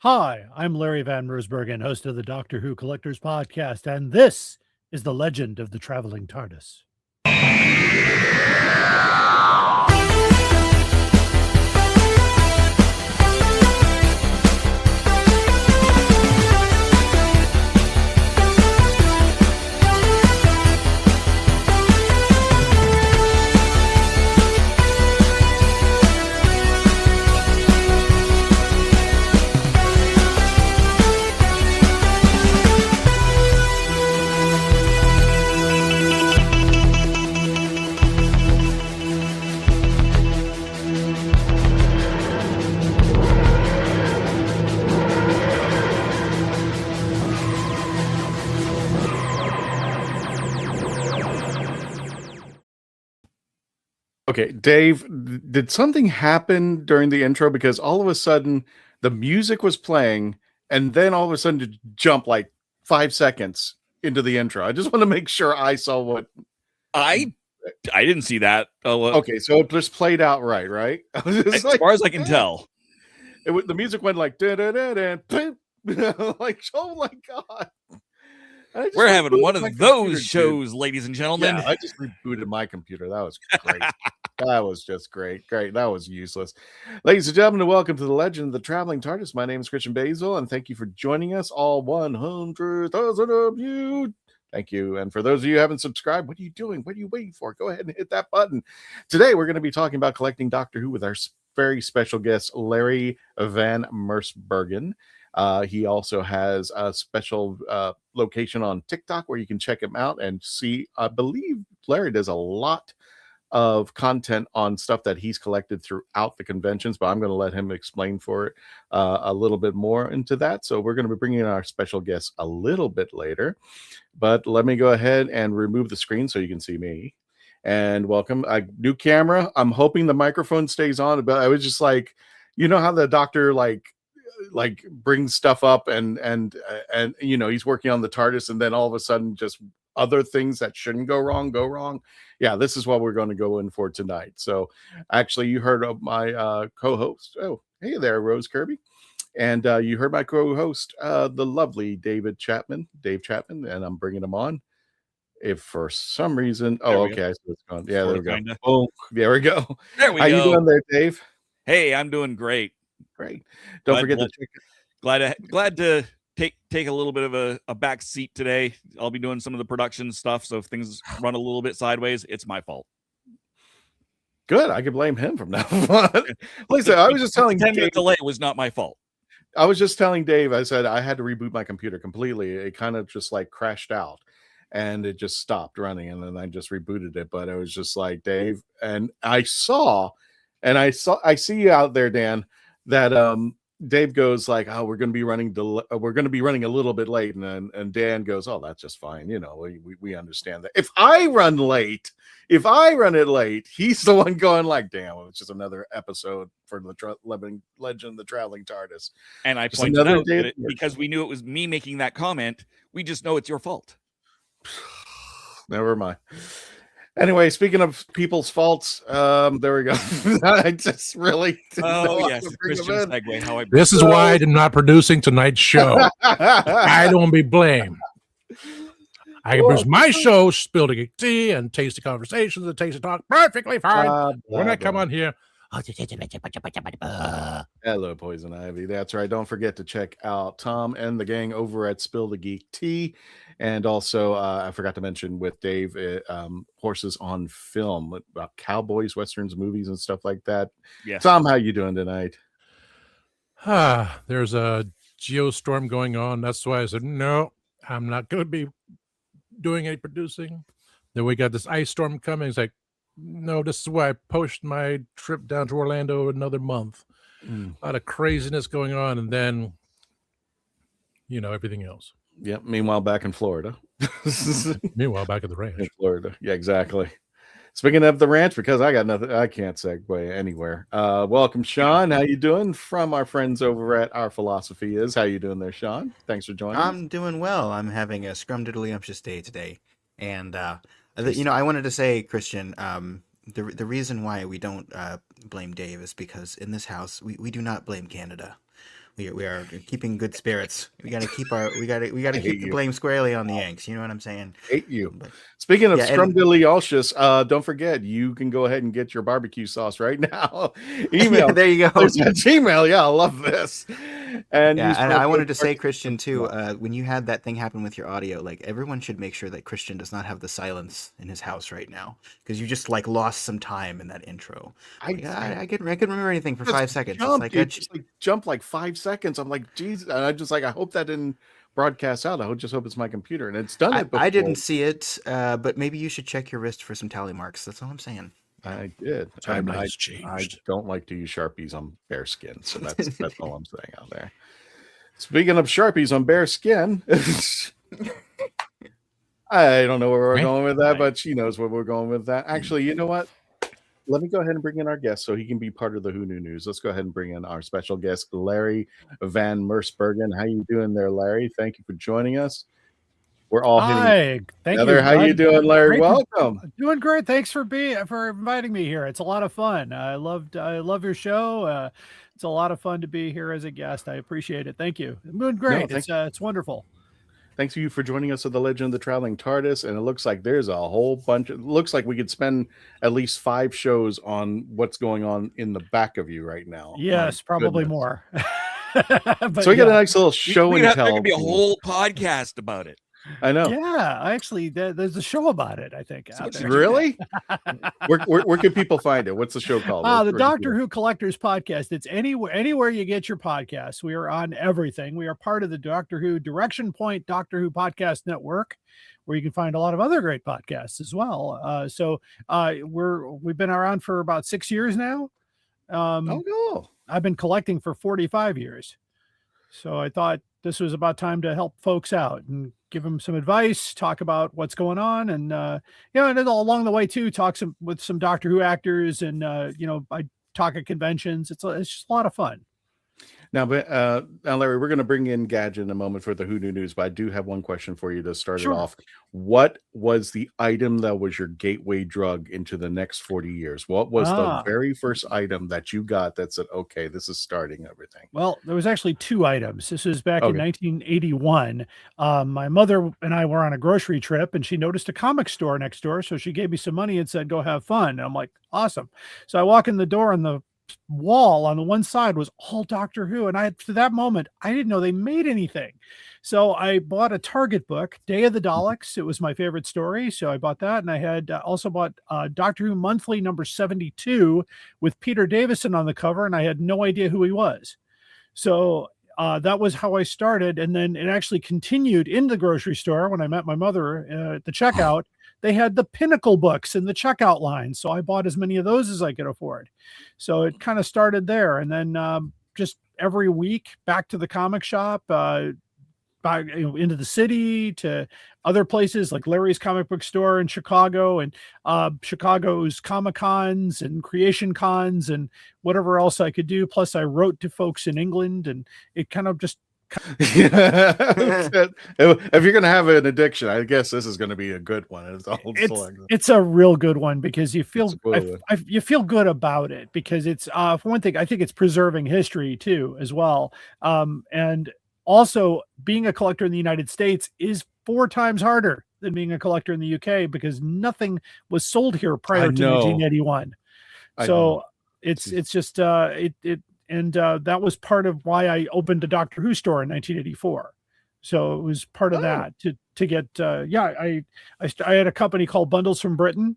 Hi, I'm Larry VanMersbergen, host of the Doctor Who Collectors Podcast, and this is The Legend of the Traveling TARDIS. Okay, Dave, did something happen during the intro? Because all of a sudden the music was playing and then all of a sudden to jump like 5 seconds into the intro. I just want to make sure I saw what I didn't see that. Okay, so it just played out right? I was just As far as I can tell. The music went like da da da da like, oh my god. We're having one of those shows, ladies and gentlemen. Yeah, I just rebooted my computer. That was great. That was just great. That was useless. Ladies and gentlemen, welcome to the Legend of the Traveling TARDIS. My name is Christian Basil, and thank you for joining us, all 100,000 of you. Thank you. And for those of you who haven't subscribed, what are you doing? What are you waiting for? Go ahead and hit that button. Today, we're going to be talking about collecting Doctor Who with our very special guest, Larry VanMersbergen. He also has a special location on TikTok where you can check him out and see. I believe Larry does a lot of content on stuff that he's collected throughout the conventions, but I'm going to let him explain for it a little bit more into that. So we're going to be bringing in our special guest a little bit later, but let me go ahead and remove the screen so you can see me. And welcome. New camera. I'm hoping the microphone stays on, but I was just like, you know how the doctor like brings stuff up and you know, he's working on the TARDIS and then all of a sudden just other things that shouldn't go wrong. Yeah, this is what we're going to go in for tonight. So actually you heard of my co-host. Oh, hey there, Rose Kirby. And you heard my co-host, the lovely Dave Chapman, and I'm bringing him on. If for some reason, okay, I see what's going. Yeah, there we go. Oh, there we go. There we go. How you doing there, Dave? Hey, I'm doing great. Don't forget to check it. Glad to take a little bit of a back seat today. I'll be doing some of the production stuff, so if things run a little bit sideways, it's my fault. Good, I can blame him from now on. Listen, I was just telling 10-minute delay was not my fault. I was just telling Dave, I said I had to reboot my computer completely. It kind of just like crashed out and it just stopped running, and then I just rebooted it. But it was just like, Dave, and I see you out there, Dan, that Dave goes like, oh, we're going to be running a little bit late, and Dan goes, oh, that's just fine, you know, we understand that. If I run it late, he's the one going like, damn, it's just another episode for the Legend of the Traveling TARDIS. And I pointed out that because we knew it was me making that comment, we just know it's your fault. Never mind. Anyway, speaking of people's faults, there we go. I just really. Yes, Christian segue. This is why I'm not producing tonight's show. I don't be blamed. I can produce my show, Spill the Geek Tea, and Tasty Conversations, and Tasty Talk perfectly fine. When I come on here. Hello, Poison Ivy. That's right. Don't forget to check out Tom and the gang over at Spill the Geek Tea. And also, I forgot to mention with Dave, Horses on Film, about cowboys, westerns, movies, and stuff like that. Yes. Tom, how you doing tonight? There's a geostorm going on. That's why I said, no, I'm not going to be doing any producing. Then we got this ice storm coming. It's like, no, this is why I pushed my trip down to Orlando another month. A lot of craziness going on, and then, you know, everything else. Yep. Meanwhile, back in Florida. Meanwhile, back at the ranch. In Florida. Yeah, exactly. Speaking of the ranch, because I got nothing, I can't segue anywhere. Welcome, Sean. How you doing? From our friends over at Our Philosophy Is. How you doing there, Sean? Thanks for joining. I'm doing well. I'm having a scrumdiddlyumptious day today. And, you know, I wanted to say, Christian, the reason why we don't blame Dave is because in this house, we do not blame Canada. We are keeping good spirits. We got to keep hate keep the you. blame squarely on the Yanks. You know what I'm saying? Hate you. But, Speaking of yeah, and- scrumdiddlyalcious, don't forget you can go ahead and get your barbecue sauce right now. Email. Yeah, there you go. There's a Gmail. Yeah, I love this. And Yeah, use and promo I wanted code to say, Tarkus. Christian, too, when you had that thing happen with your audio, like everyone should make sure that Christian does not have the silence in his house right now, because you just like lost some time in that intro. I couldn't remember anything for 5 seconds. It's like, Just like jumped like 5 seconds. I'm like, geez, and I just like, I hope that didn't broadcast out. I just hope it's my computer, and it's done it before. I didn't see it, but maybe you should check your wrist for some tally marks. That's all I'm saying. I did. Timeline's I changed. don't like to use Sharpies on bare skin, so that's all I'm saying out there. Speaking of Sharpies on bare skin, I don't know where we're going with that, but she knows where we're going with that. Actually, you know what? Let me go ahead and bring in our guest so he can be part of the Who Knew News. Let's go ahead and bring in our special guest, Larry VanMersbergen. How you doing there, Larry? Thank you for joining us. We're all Hi, thank you. How you doing, Larry? Great Welcome. Doing great. Thanks for inviting me here. It's a lot of fun. I love your show. It's a lot of fun to be here as a guest. I appreciate it. Thank you. I'm doing great. It's wonderful. Thanks to you for joining us at the Legend of the Traveling TARDIS. And it looks like there's a whole bunch. It looks like we could spend at least 5 shows on what's going on in the back of you right now. Yes, probably more. But so we got a nice little show and tell. There could be a whole podcast about it. I know. Yeah, actually, there's a show about it, I think. Really? where can people find it? What's the show called? The Doctor Who Collectors Podcast. It's anywhere you get your podcasts. We are on everything. We are part of the Doctor Who Direction Point Doctor Who Podcast Network, where you can find a lot of other great podcasts as well. We've been around for about 6 years now. Cool. I've been collecting for 45 years. So I thought this was about time to help folks out and give them some advice, talk about what's going on. And, and then along the way too, talk with some Doctor Who actors and, I talk at conventions. It's just a lot of fun. Now, Larry, we're going to bring in Gadget in a moment for the Who Knew News, but I do have one question for you to start it off. What was the item that was your gateway drug into the next 40 years? What was the very first item that you got that said, okay, this is starting everything? Well, there was actually 2 items. This was back in 1981. My mother and I were on a grocery trip, and she noticed a comic store next door. So she gave me some money and said, go have fun. And I'm like, awesome. So I walk in the door, and the wall on the one side was all Doctor Who, and to that moment I didn't know they made anything. So I bought a Target book, Day of the Daleks. It was my favorite story, so I bought that. And I had also bought Doctor Who Monthly number 72 with Peter Davison on the cover, and I had no idea who he was. So that was how I started. And then it actually continued in the grocery store when I met my mother at the checkout. They had the Pinnacle books in the checkout line. So I bought as many of those as I could afford. So it kind of started there. And then just every week back to the comic shop, into the city, to other places like Larry's comic book store in Chicago, and Chicago's Comic Cons and Creation Cons and whatever else I could do. Plus I wrote to folks in England, and it kind of just if you're going to have an addiction, I guess this is going to be a good one. It's a real good one because you feel you feel good about it, because it's for one thing, I think it's preserving history too as well. And also being a collector in the United States is 4 times harder than being a collector in the UK, because nothing was sold here prior to 1981. So it's just And that was part of why I opened a Doctor Who store in 1984. So it was part of that to get, I had a company called Bundles from Britain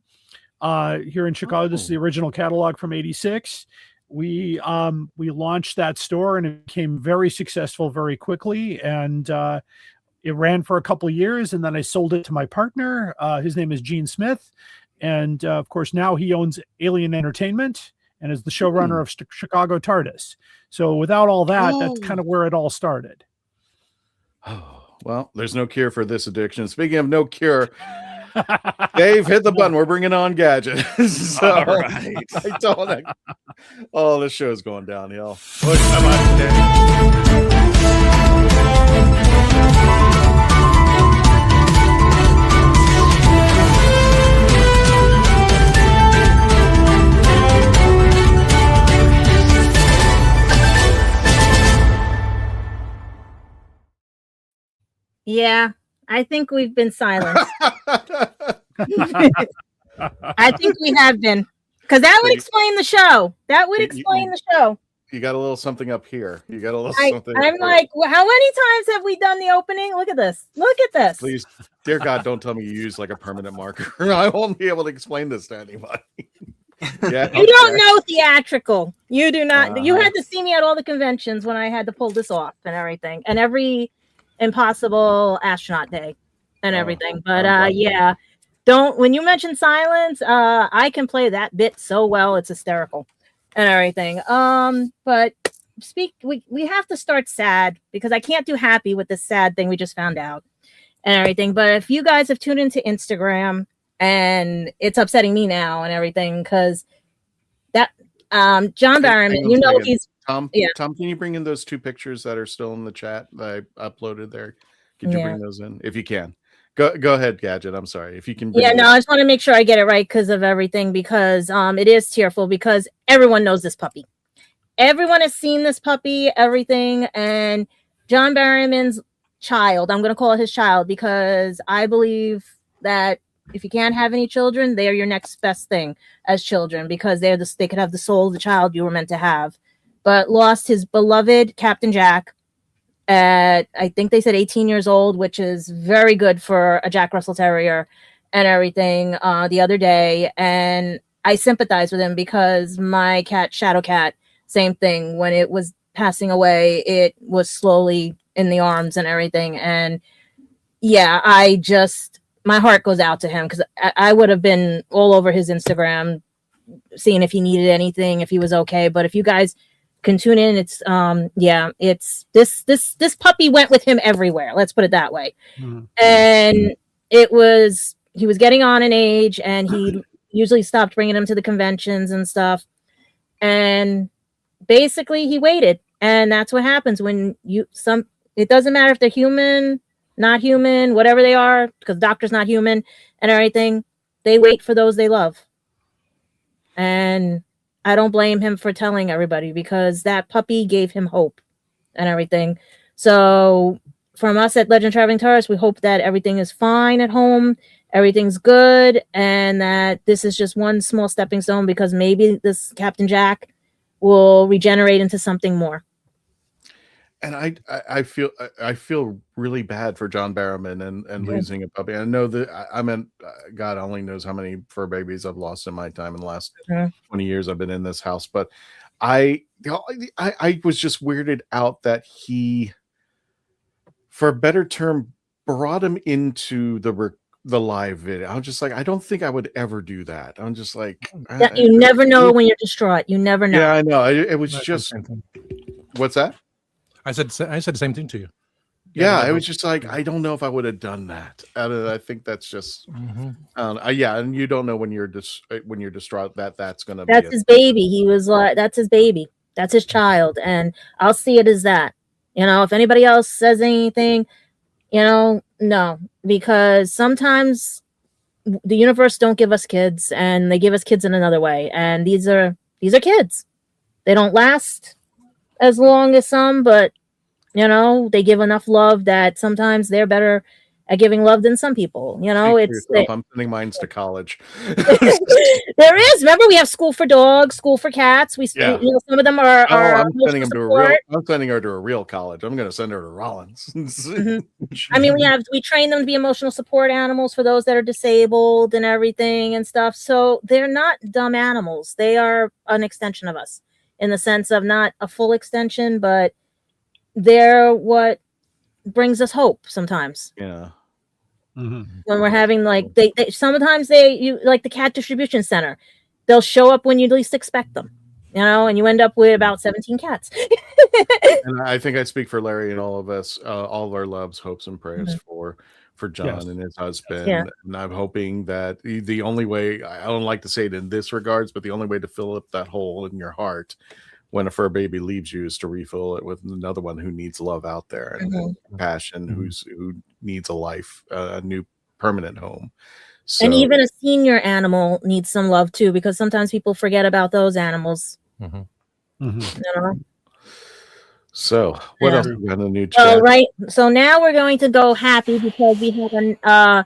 here in Chicago. This is the original catalog from 86. We launched that store, and it became very successful very quickly. And it ran for a couple of years, and then I sold it to my partner. His name is Gene Smith. And of course, now he owns Alien Entertainment and is the showrunner of Chicago TARDIS. So without all that, that's kind of where it all started. Oh, well, there's no cure for this addiction. Speaking of no cure, Dave, hit the button. We're bringing on Gadget. So, all right. I don't. Oh, this show's going downhill. Yeah, I think we've been silenced. I think we have been. Because that would explain the show. That would explain the show. You got a little something up here. You got a little something. I'm like, well, how many times have we done the opening? Look at this. Look at this. Please, dear God, don't tell me you use like a permanent marker. I won't be able to explain this to anybody. Yeah, you don't know theatrical. You do not. You had to see me at all the conventions when I had to pull this off and everything, and every Impossible Astronaut Day and everything. But yeah, when you mention silence, I can play that bit so well. It's hysterical and everything. But we have to start sad because I can't do happy with this sad thing we just found out and everything. But if you guys have tuned into Instagram, and it's upsetting me now and everything because that John Barrowman, you know, he's Tom, can you bring in those 2 pictures that are still in the chat that I uploaded there? Could you bring those in if you can? Go ahead, Gadget. I'm sorry if you can. I just want to make sure I get it right because of everything, because it is tearful because everyone knows this puppy. Everyone has seen this puppy, everything, and John Barrowman's child. I'm going to call it his child because I believe that if you can't have any children, they are your next best thing as children because they could have the soul of the child you were meant to have. But lost his beloved Captain Jack at, I think they said 18 years old, which is very good for a Jack Russell Terrier and everything, the other day. And I sympathize with him because my cat, Shadow Cat, same thing. When it was passing away, it was slowly in the arms and everything. And yeah, my heart goes out to him because I would have been all over his Instagram seeing if he needed anything, if he was okay. But if you guys can tune in, it's it's this puppy went with him everywhere. Let's put it that way. Mm-hmm. And he was getting on in age, and he usually stopped bringing him to the conventions and stuff. And basically he waited, and that's what happens when it doesn't matter if they're human, not human, whatever they are, because doctor's not human and everything. They wait for those they love. And I don't blame him for telling everybody because that puppy gave him hope and everything. So from us at Legend Traveling TARDIS, we hope that everything is fine at home, everything's good, and that this is just one small stepping stone because maybe this Captain Jack will regenerate into something more. And I feel really bad for John Barrowman and losing a puppy. I know that God only knows how many fur babies I've lost in my time in the last 20 years I've been in this house. But I was just weirded out that he, for a better term, brought him into the live video. I'm just like, I don't think I would ever do that. I'm just like, you never know when you're distraught. You never know. Yeah, I know. It was just, what's that? I said the same thing to you. Yeah, it was just like, I don't know if I would have done that. I think that's just, and you don't know when you're distraught that's going to be. That's his baby. He was like, that's his baby. That's his child. And I'll see it as that. You know, if anybody else says anything, no, because sometimes the universe don't give us kids, and they give us kids in another way. And these are kids. They don't last as long as some, but they give enough love that sometimes they're better at giving love than some people. I'm sending mine to college. There is. Remember, we have school for dogs, school for cats. Some of them are. I'm sending them I'm sending her to a real college. I'm going to send her to Rollins. I mean, we train them to be emotional support animals for those that are disabled and everything and stuff. So they're not dumb animals. They are an extension of us in the sense of not a full extension, but they're what brings us hope sometimes. Yeah. When we're having like they sometimes like the cat distribution center, they'll show up when you least expect them, and you end up with about 17 cats. And I think I speak for Larry and all of us, all of our loves, hopes, and prayers for John and his husband. Yeah. And I'm hoping that the only way, I don't like to say it in this regards, but the only way to fill up that hole in your heart when a fur baby leaves you is to refill it with another one who needs love out there and compassion, who needs a life, a new permanent home. So, and even a senior animal needs some love too, because sometimes people forget about those animals. So what else we got in the new So chat? right. So now we're going to go happy because we have an I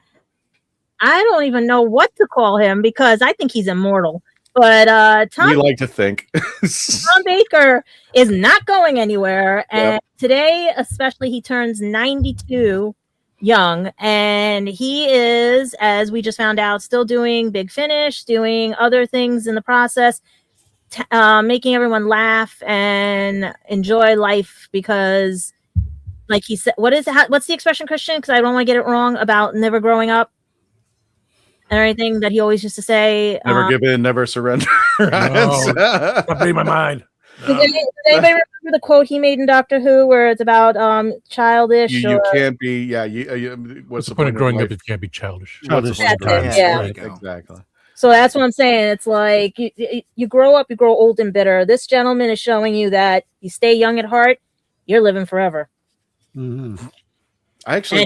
don't even know what to call him because I think he's immortal. But We like to think. Tom Baker is not going anywhere. And today, especially, he turns 92 young. And he is, as we just found out, still doing Big Finish, doing other things in the process, making everyone laugh and enjoy life because, like he said, what's the expression, Christian? Because I don't want to get it wrong about never growing up. And everything that he always used to say. Never give in, never surrender. Not reading my mind. Does anybody remember the quote he made in Doctor Who where it's about childish? You can't be, what's the point of growing up if you can't be childish? Childish. Exactly. So that's what I'm saying. It's like you grow up, you grow old and bitter. This gentleman is showing you that you stay young at heart, you're living forever. Mm-hmm. I actually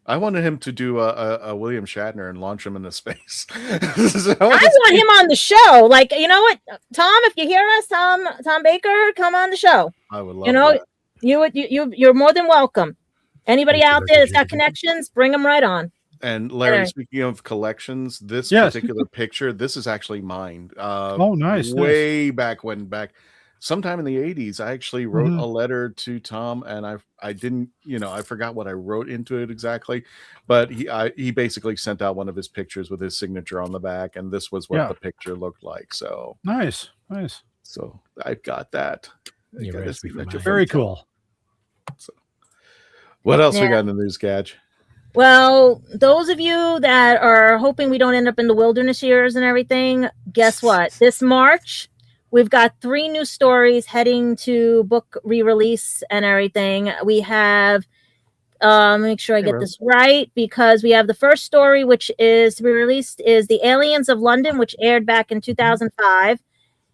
wanted him to do a William Shatner and launch him into space. I want him on the show. Like, you know what, Tom, if you hear us, Tom Baker, come on the show. I would love that. You're more than welcome. Anybody out there that's got connections, bring them right on. And Larry, speaking of collections, this particular picture, this is actually mine. Nice. Way back sometime in the 80s, I actually wrote a letter to Tom, and I didn't, I forgot what I wrote into it exactly, but he basically sent out one of his pictures with his signature on the back, and this was what the picture looked like. So nice. So I've got that. Very cool. So, what else we got in the news, Gadge? Well, those of you that are hoping we don't end up in the wilderness years and everything, guess what? This March, we've got 3 new stories heading to book re-release and everything. We have, make sure I get this right, because we have the first story, which is to be released, is The Aliens of London, which aired back in 2005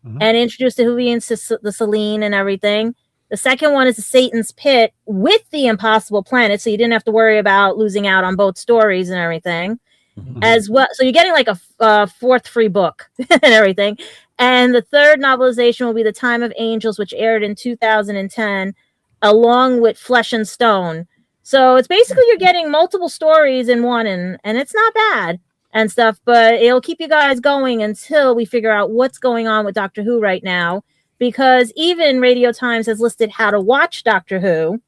and introduced the Whovians to the Selene and everything. The second one is The Satan's Pit with the Impossible Planet, so you didn't have to worry about losing out on both stories and everything. As well, so you're getting like a 4th free book and everything. And the third novelization will be The Time of Angels, which aired in 2010, along with Flesh and Stone. So it's basically you're getting multiple stories in one, and it's not bad and stuff, but it'll keep you guys going until we figure out what's going on with Doctor Who right now, because even Radio Times has listed how to watch Doctor Who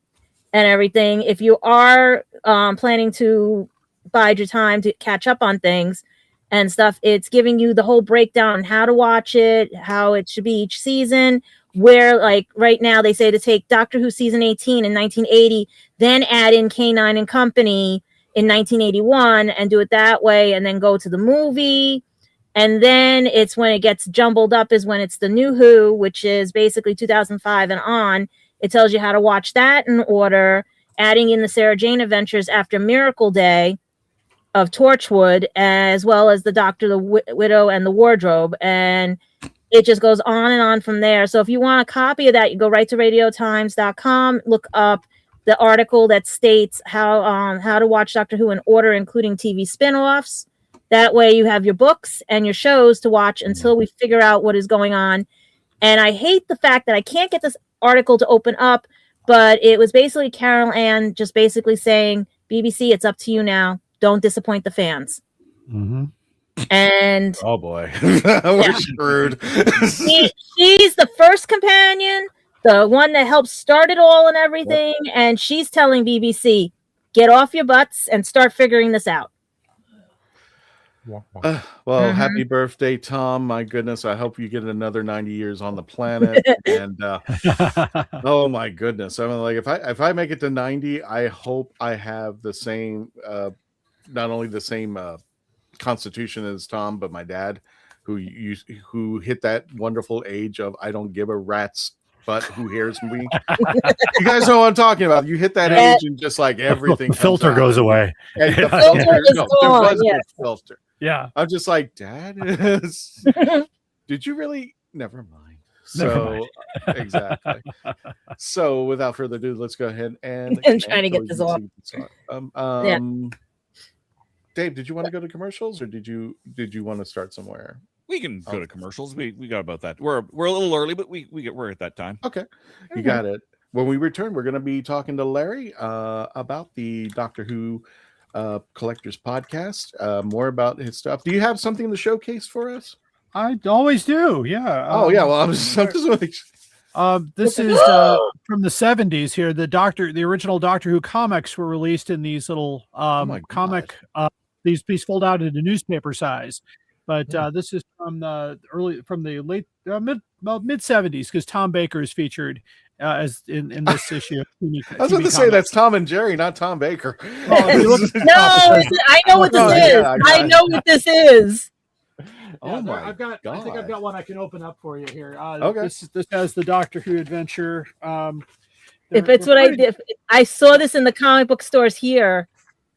and everything. If you are planning to bide your time to catch up on things and stuff, it's giving you the whole breakdown on how to watch it, how it should be each season, where like right now they say to take Doctor Who season 18 in 1980, then add in K9 and Company in 1981 and do it that way, and then go to the movie. And then it's when it gets jumbled up is when it's the new Who, which is basically 2005 and on. It tells you how to watch that in order, adding in the Sarah Jane Adventures after Miracle Day of Torchwood, as well as the Doctor, the Widow, and the Wardrobe. And it just goes on and on from there. So if you want a copy of that, you go right to radiotimes.com, look up the article that states how to watch Doctor Who in order, including TV spin-offs. That way you have your books and your shows to watch until we figure out what is going on. And I hate the fact that I can't get this article to open up, but it was basically Carol Ann just basically saying, BBC, it's up to you now. Don't disappoint the fans. And oh boy, we're screwed. She's the first companion, the one that helped start it all and everything. And she's telling BBC, get off your butts and start figuring this out. Well, happy birthday, Tom. My goodness, I hope you get another 90 years on the planet. And oh my goodness, I mean, like if I make it to 90, I hope I have the same not only the same constitution as Tom, but my dad, who hit that wonderful age of I don't give a rat's butt who hears me. You guys know what I'm talking about. You hit that age and just like everything, the filter goes away. And the filter. Yeah. I'm just like, Dad, did you really? Never mind. So exactly. So without further ado, let's go ahead and trying to get this off. Dave, did you want to go to commercials, or did you want to start somewhere? We can go to commercials. We got about that. We're a little early, but we're at that time. Okay, you got it. when we return, we're going to be talking to Larry about the Doctor Who Collectors podcast, more about his stuff. Do you have something to showcase for us? I always do. Yeah. Oh yeah. Well, I'm just this is from the 70s here. The original Doctor Who comics were released in these little comic. These fold out into newspaper size. But this is from the late mid 70s, because Tom Baker is featured as in this issue. I was going to say that's Tom and Jerry, not Tom Baker. No, I know what this is. I know what this is. Oh my God. I think I've got one I can open up for you here. Okay. This has the Doctor Who adventure. If it's what I did, I saw this in the comic book stores here.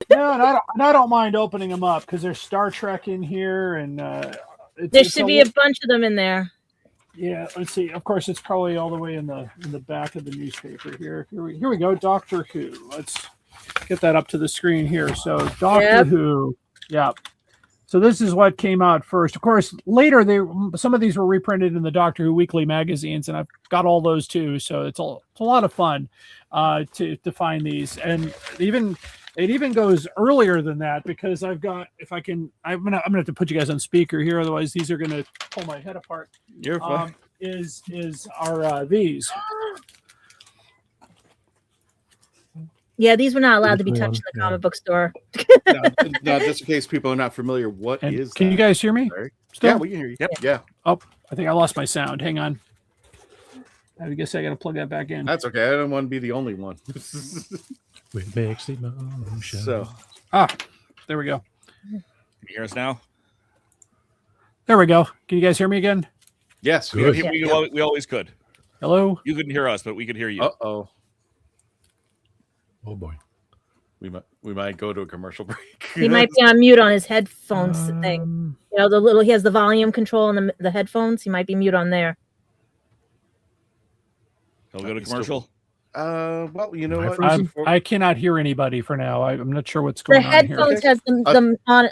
No, and I don't mind opening them up, because there's Star Trek in here, and there should be a bunch of them in there. Yeah, let's see. Of course, it's probably all the way in the back of the newspaper here. Here we go. Doctor Who. Let's get that up to the screen here. So Doctor Who. Yeah. So this is what came out first. Of course, later some of these were reprinted in the Doctor Who weekly magazines, and I've got all those too. So it's a lot of fun to find these, and it even goes earlier than that, because I've got, I'm gonna have to put you guys on speaker here, otherwise these are gonna pull my head apart. You're fine. Is these? Yeah, these were not allowed to be touched in the comic book store. Now, just in case people are not familiar, can you guys hear me? Still? Yeah, we can hear you. Yep. Yeah. Oh, I think I lost my sound. Hang on. I guess I got to plug that back in. That's okay. I don't want to be the only one. Makes the motion. So, there we go. Can you hear us now? There we go. Can you guys hear me again? Yes. We always could. Hello? You couldn't hear us, but we could hear you. Uh-oh. Oh boy. We might go to a commercial break. He might be on mute on his headphones thing. You know, he has the volume control on the headphones. He might be mute on there. He'll go to commercial. Well, you know what? I cannot hear anybody for now. I'm not sure what's going on here. The headphones has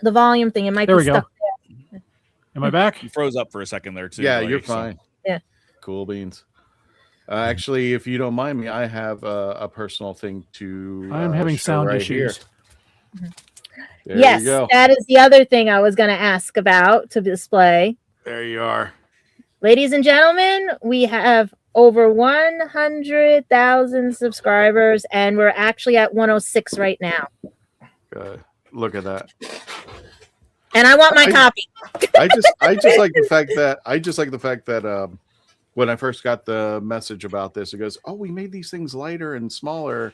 the volume thing. It might there be we stuck go. There. Am I back? You froze up for a second there too. Yeah, you're fine. Yeah. Cool beans. Actually, if you don't mind me, I have a personal thing to. I'm having sound issues. Yes, that is the other thing I was going to ask about to display. There you are. Ladies and gentlemen, we have over 100,000 subscribers, and we're actually at 106 right now. Look at that. And I want my copy. I just like the fact that when I first got the message about this, it goes, "Oh, we made these things lighter and smaller,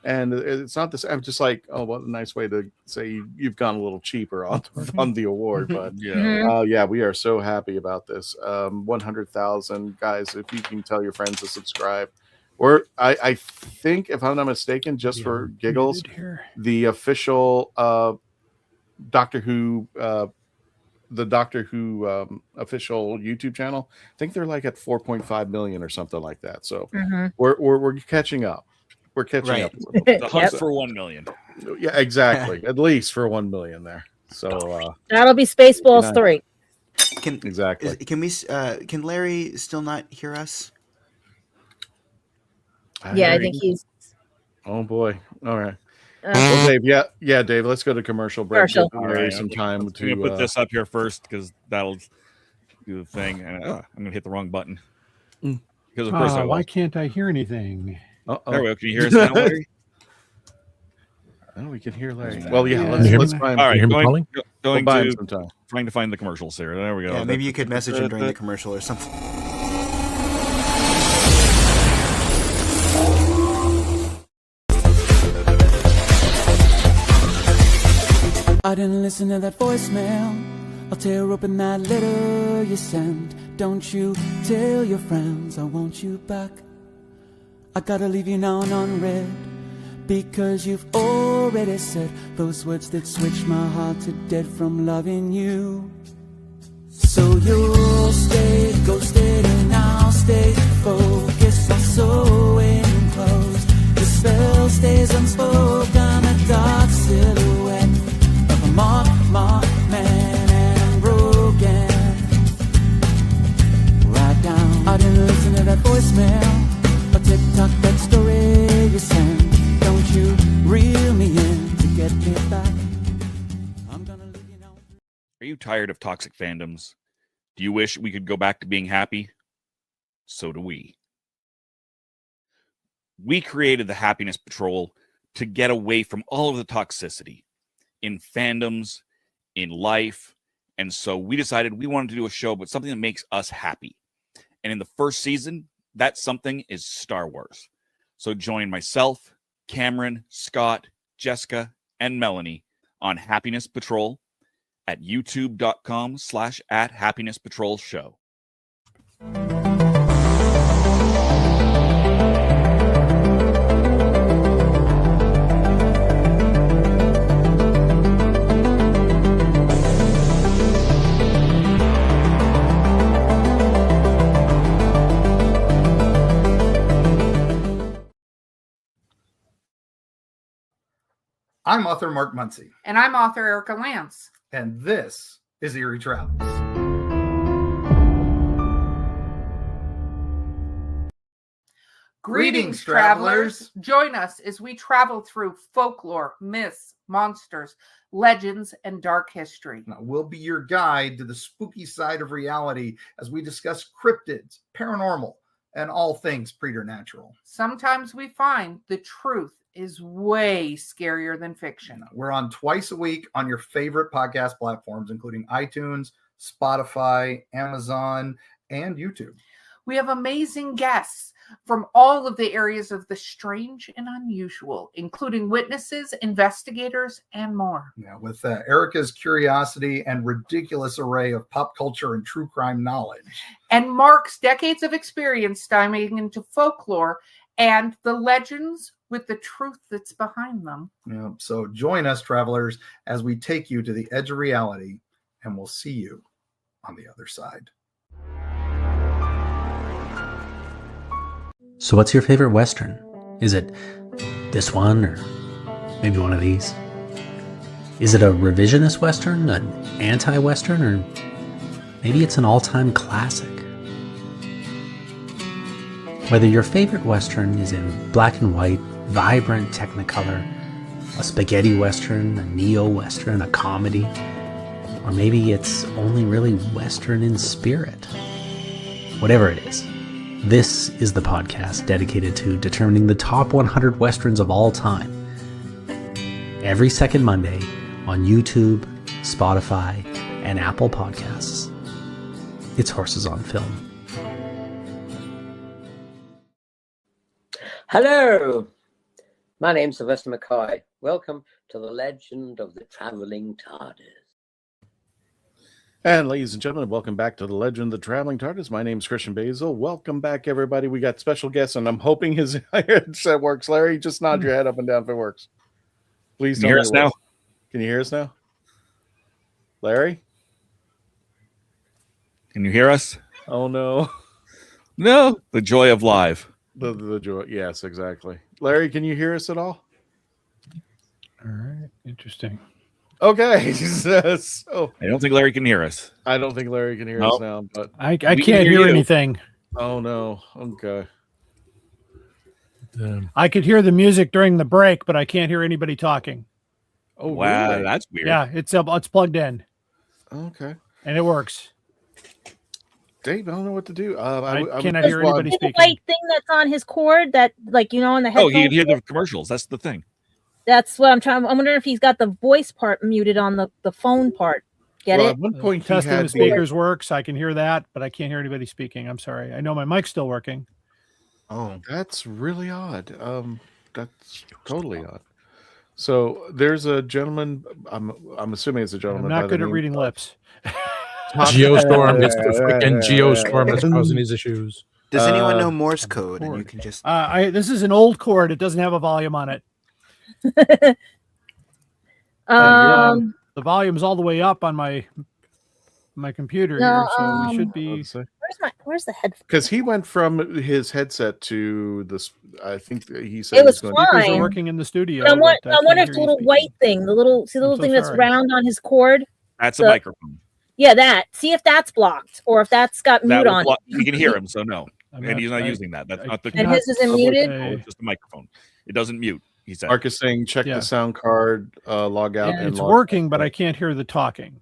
and it's not this." I'm just like, "Oh, what a nice way to say you've gone a little cheaper on the award." But yeah, we are so happy about this. 100,000 guys. If you can tell your friends to subscribe, or I think, if I'm not mistaken, just for giggles, the official Doctor Who. The Doctor Who official YouTube channel, I think they're like at 4.5 million or something like that. So we're catching up. We're catching up. The hunt for 1 million. Yeah, exactly. At least for 1 million there. So that'll be Spaceballs 3. Exactly. Can Larry still not hear us? Yeah, I think he's. Oh boy! All right. Well, Dave, Dave. Let's go to commercial break. Give Larry some time to put this up here first, because that'll do the thing. And I'm gonna hit the wrong button. Because of course why can't I hear anything? There we go. Can you hear us now, Larry? Oh, we can hear Larry. Well, let's find. All right, going to some time. Trying to find the commercials here. There we go. Yeah, maybe you could message him during the commercial or something. I didn't listen to that voicemail. I'll tear open that letter you sent. Don't you tell your friends I want you back. I gotta leave you now unread, because you've already said those words that switched my heart to dead from loving you. So you'll stay ghosted and I'll stay focused on sewing clothes. The spell stays unspoken, a dark silhouette of a mark man, and I'm broken. Right down, I didn't listen to that voicemail, a tick-tock that story. tired of toxic fandoms? Do you wish we could go back to being happy? So do we. We created the Happiness Patrol to get away from all of the toxicity in fandoms, in life. And so we decided we wanted to do a show, but something that makes us happy. And in the first season, that something is Star Wars. So join myself, Cameron, Scott, Jessica, and Melanie on Happiness Patrol at youtube.com/@happinesspatrolshow. I'm author Mark Muncy. And I'm author Erica Lance. And this is Eerie Travels. Greetings, travelers. Join us as we travel through folklore, myths, monsters, legends, and dark history. Now, we'll be your guide to the spooky side of reality as we discuss cryptids, paranormal, and all things preternatural. Sometimes we find the truth is way scarier than fiction. We're on twice a week on your favorite podcast platforms, including iTunes, Spotify, Amazon, and YouTube. We have amazing guests from all of the areas of the strange and unusual, including witnesses, investigators, and more. Now, with Erica's curiosity and ridiculous array of pop culture and true crime knowledge. And Mark's decades of experience diving into folklore and the legends with the truth that's behind them. Yeah, so join us, travelers, as we take you to the edge of reality, and we'll see you on the other side. So what's your favorite Western? Is it this one or maybe one of these? Is it a revisionist Western, an anti-Western, or maybe it's an all-time classic? Whether your favorite Western is in black and white, vibrant Technicolor, a spaghetti Western, a neo-Western, a comedy, or maybe it's only really Western in spirit. Whatever it is, this is the podcast dedicated to determining the top 100 Westerns of all time. Every second Monday on YouTube, Spotify, and Apple Podcasts. It's Horses on Film. Hello, my name's Sylvester McCoy. Welcome to the Legend of the Traveling TARDIS. And ladies and gentlemen, welcome back to the Legend of the Traveling TARDIS. My name is Christian Basil. Welcome back, everybody. We got special guests, and I'm hoping his headset works. Larry, just nod your head up and down if it works. Please Can you hear us now? Can you hear us now? Larry? Can you hear us? Oh, no. No. The joy of live. The joy. Yes, exactly. Larry, can you hear us at all? All right. Interesting. Okay. So I don't think Larry can hear us. I don't think Larry can hear us now, but I can't hear anything. Oh no. Okay. I could hear the music during the break, but I can't hear anybody talking. Oh wow, really? that's weird. Yeah, it's plugged in. Okay. And it works. Dave, I don't know what to do. I cannot hear anybody speaking. The white thing that's on his cord that, like, you know, on the headphones. Oh, he can hear the commercials. That's the thing. That's what I'm trying. I'm wondering if he's got the voice part muted on the phone part. Get it? At one point, testing the speakers works. I can hear that, but I can't hear anybody speaking. I'm sorry. I know my mic's still working. Oh, that's really odd. That's totally odd. So there's a gentleman. I'm assuming it's a gentleman. I'm not good at reading lips. Geostorm. It's the freaking Geostorm that's causing these issues. Does anyone know Morse code? And you can just. This is an old cord. It doesn't have a volume on it. The volume's all the way up on my computer here, so we should be. Where's the headphone? Because he went from his headset to this. I think he said it was going fine. Are working in the studio. I wonder if the little white thing, the little thing that's round on his cord. That's a microphone. Yeah, that. See if that's blocked or if that's got mute on. You can hear him, so no. And he's not using that. That's not the. And his isn't muted. It's just a microphone. It doesn't mute. He said. Mark is saying check the sound card, log out, and it's log working, out. but I can't hear the talking.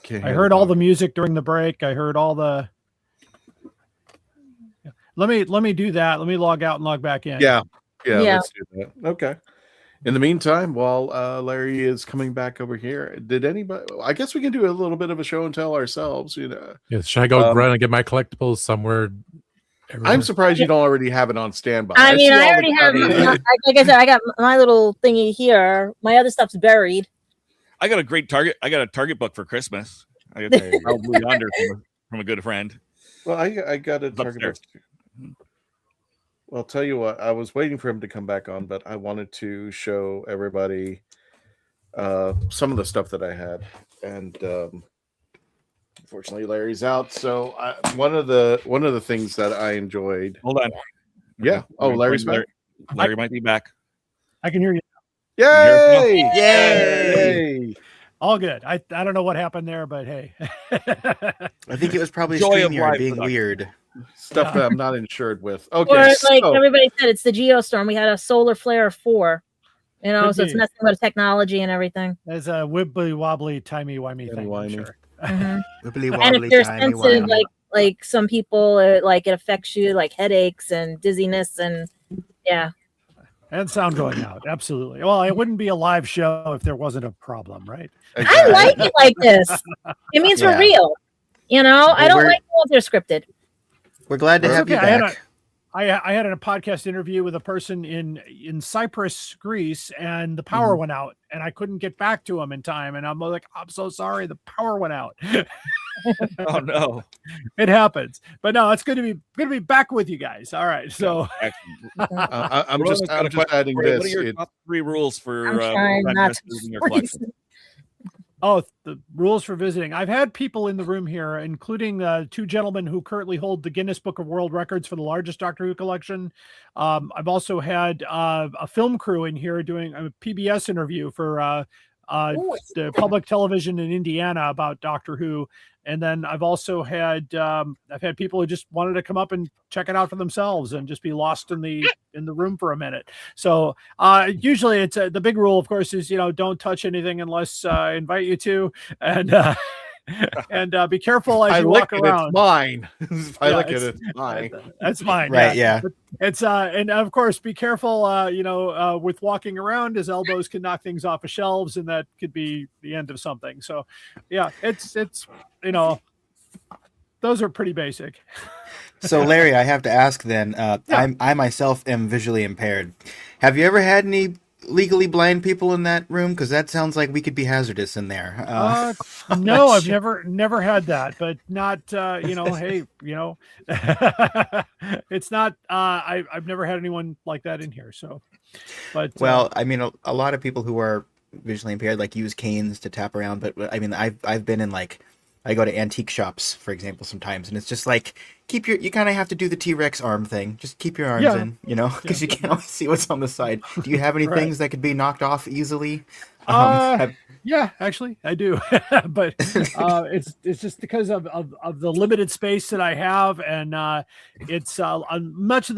Can't I hear heard the all the dog. music during the break. I heard all the. Let me do that. Let me log out and log back in. Yeah, Yeah. let's do that. Okay. In the meantime, while Larry is coming back over here, did anybody? I guess we can do a little bit of a show and tell ourselves. Yeah, should I go run and get my collectibles somewhere? I'm surprised you don't already have it on standby. I mean, see I all the already have, cabinets. like I said, I got my little thingy here. My other stuff's buried. I got a great Target. I got a Target book for Christmas. I got probably under from a good friend. Well, I got a Target upstairs. book. Well, I'll tell you what, I was waiting for him to come back on, but I wanted to show everybody some of the stuff that I had. And unfortunately, Larry's out. So one of the things that I enjoyed. Hold on. Yeah. Oh, Larry's back. Larry might be back. I can hear you. Yay! Yay! All good. I don't know what happened there, but hey. I think it was probably Joy of StreamYard live being production. weird. Stuff that I'm not insured with. Or Okay. like So, everybody said, it's the Geostorm. We had a solar flare 4. Could So it's be. messing with technology and everything. There's a wibbly wobbly timey wimey thing. I'm Timey-wimey. sure. Mhm. Wibbly And if wobbly, they're timey sensitive, wimey. like some people, like it affects you, like headaches and dizziness, and yeah. And sound going out. Absolutely. Well, it wouldn't be a live show if there wasn't a problem, right? I like it like this. It means Yeah. we're real. I don't we're- like it if they're scripted. We're glad to It's have you okay. back. I had a podcast interview with a person in Cyprus, Greece, and the power went out, and I couldn't get back to him in time. And I'm like, I'm so sorry, the power went out. Oh no! It happens, but no, it's good to be back with you guys. All right, so I'm just adding What this. are your It- top 3 rules for I'm trying not to using your collection? the rules for visiting. I've had people in the room here, including 2 gentlemen who currently hold the Guinness Book of World Records for the largest Doctor Who collection. I've also had a film crew in here doing a PBS interview for the public television in Indiana about Doctor Who. And then I've also had people who just wanted to come up and check it out for themselves and just be lost in the room for a minute. So usually it's the big rule, of course, is don't touch anything unless I invite you to, and and be careful as I you lick walk it, around. it's mine. I Yeah, lick it, it's mine. That's mine. Right, yeah. It's and of course be careful with walking around, as elbows can knock things off of shelves and that could be the end of something. So yeah, it's those are pretty basic. So, Larry, I have to ask then. I myself am visually impaired. Have you ever had any legally blind people in that room? Because that sounds like we could be hazardous in there. No, I've never had that, but not hey, it's not I've never had anyone like that in here. So but Well, I mean, a lot of people who are visually impaired like use canes to tap around, but I mean, I've been in I go to antique shops, for example, sometimes, and it's just like you kind of have to do the T-Rex arm thing. Just keep your arms in, because you can't always see what's on the side. Do you have any Right. things that could be knocked off easily? Yeah, actually, I do, but it's just because of the limited space that I have, and it's some of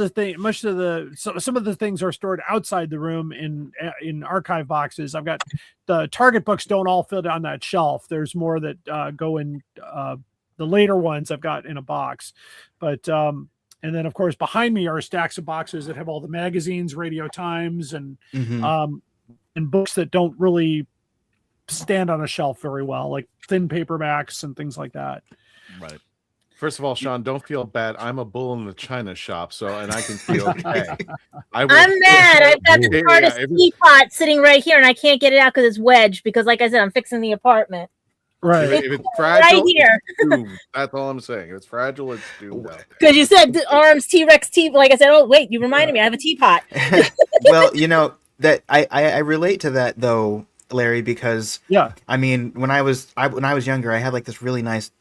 the things are stored outside the room in archive boxes. I've got the Target books don't all fit on that shelf. There's more that go in the later ones I've got in a box, but and then of course behind me are stacks of boxes that have all the magazines, Radio Times, and and books that don't really stand on a shelf very well, like thin paperbacks and things like that. Right. First of all, Sean, don't feel bad. I'm a bull in the china shop, and I can feel okay. I'm mad. I've got the Yeah, TARDIS teapot sitting right here, and I can't get it out because it's wedged. Because, like I said, I'm fixing the apartment. Right. If it's fragile, right here. it's doomed. That's all I'm saying. If it's fragile, it's doomed out. Because you said the arms, T-Rex, like I said, oh wait, you reminded me. I have a teapot. Well, that I relate to that though, Larry, because I mean, when I was younger, I had this really nice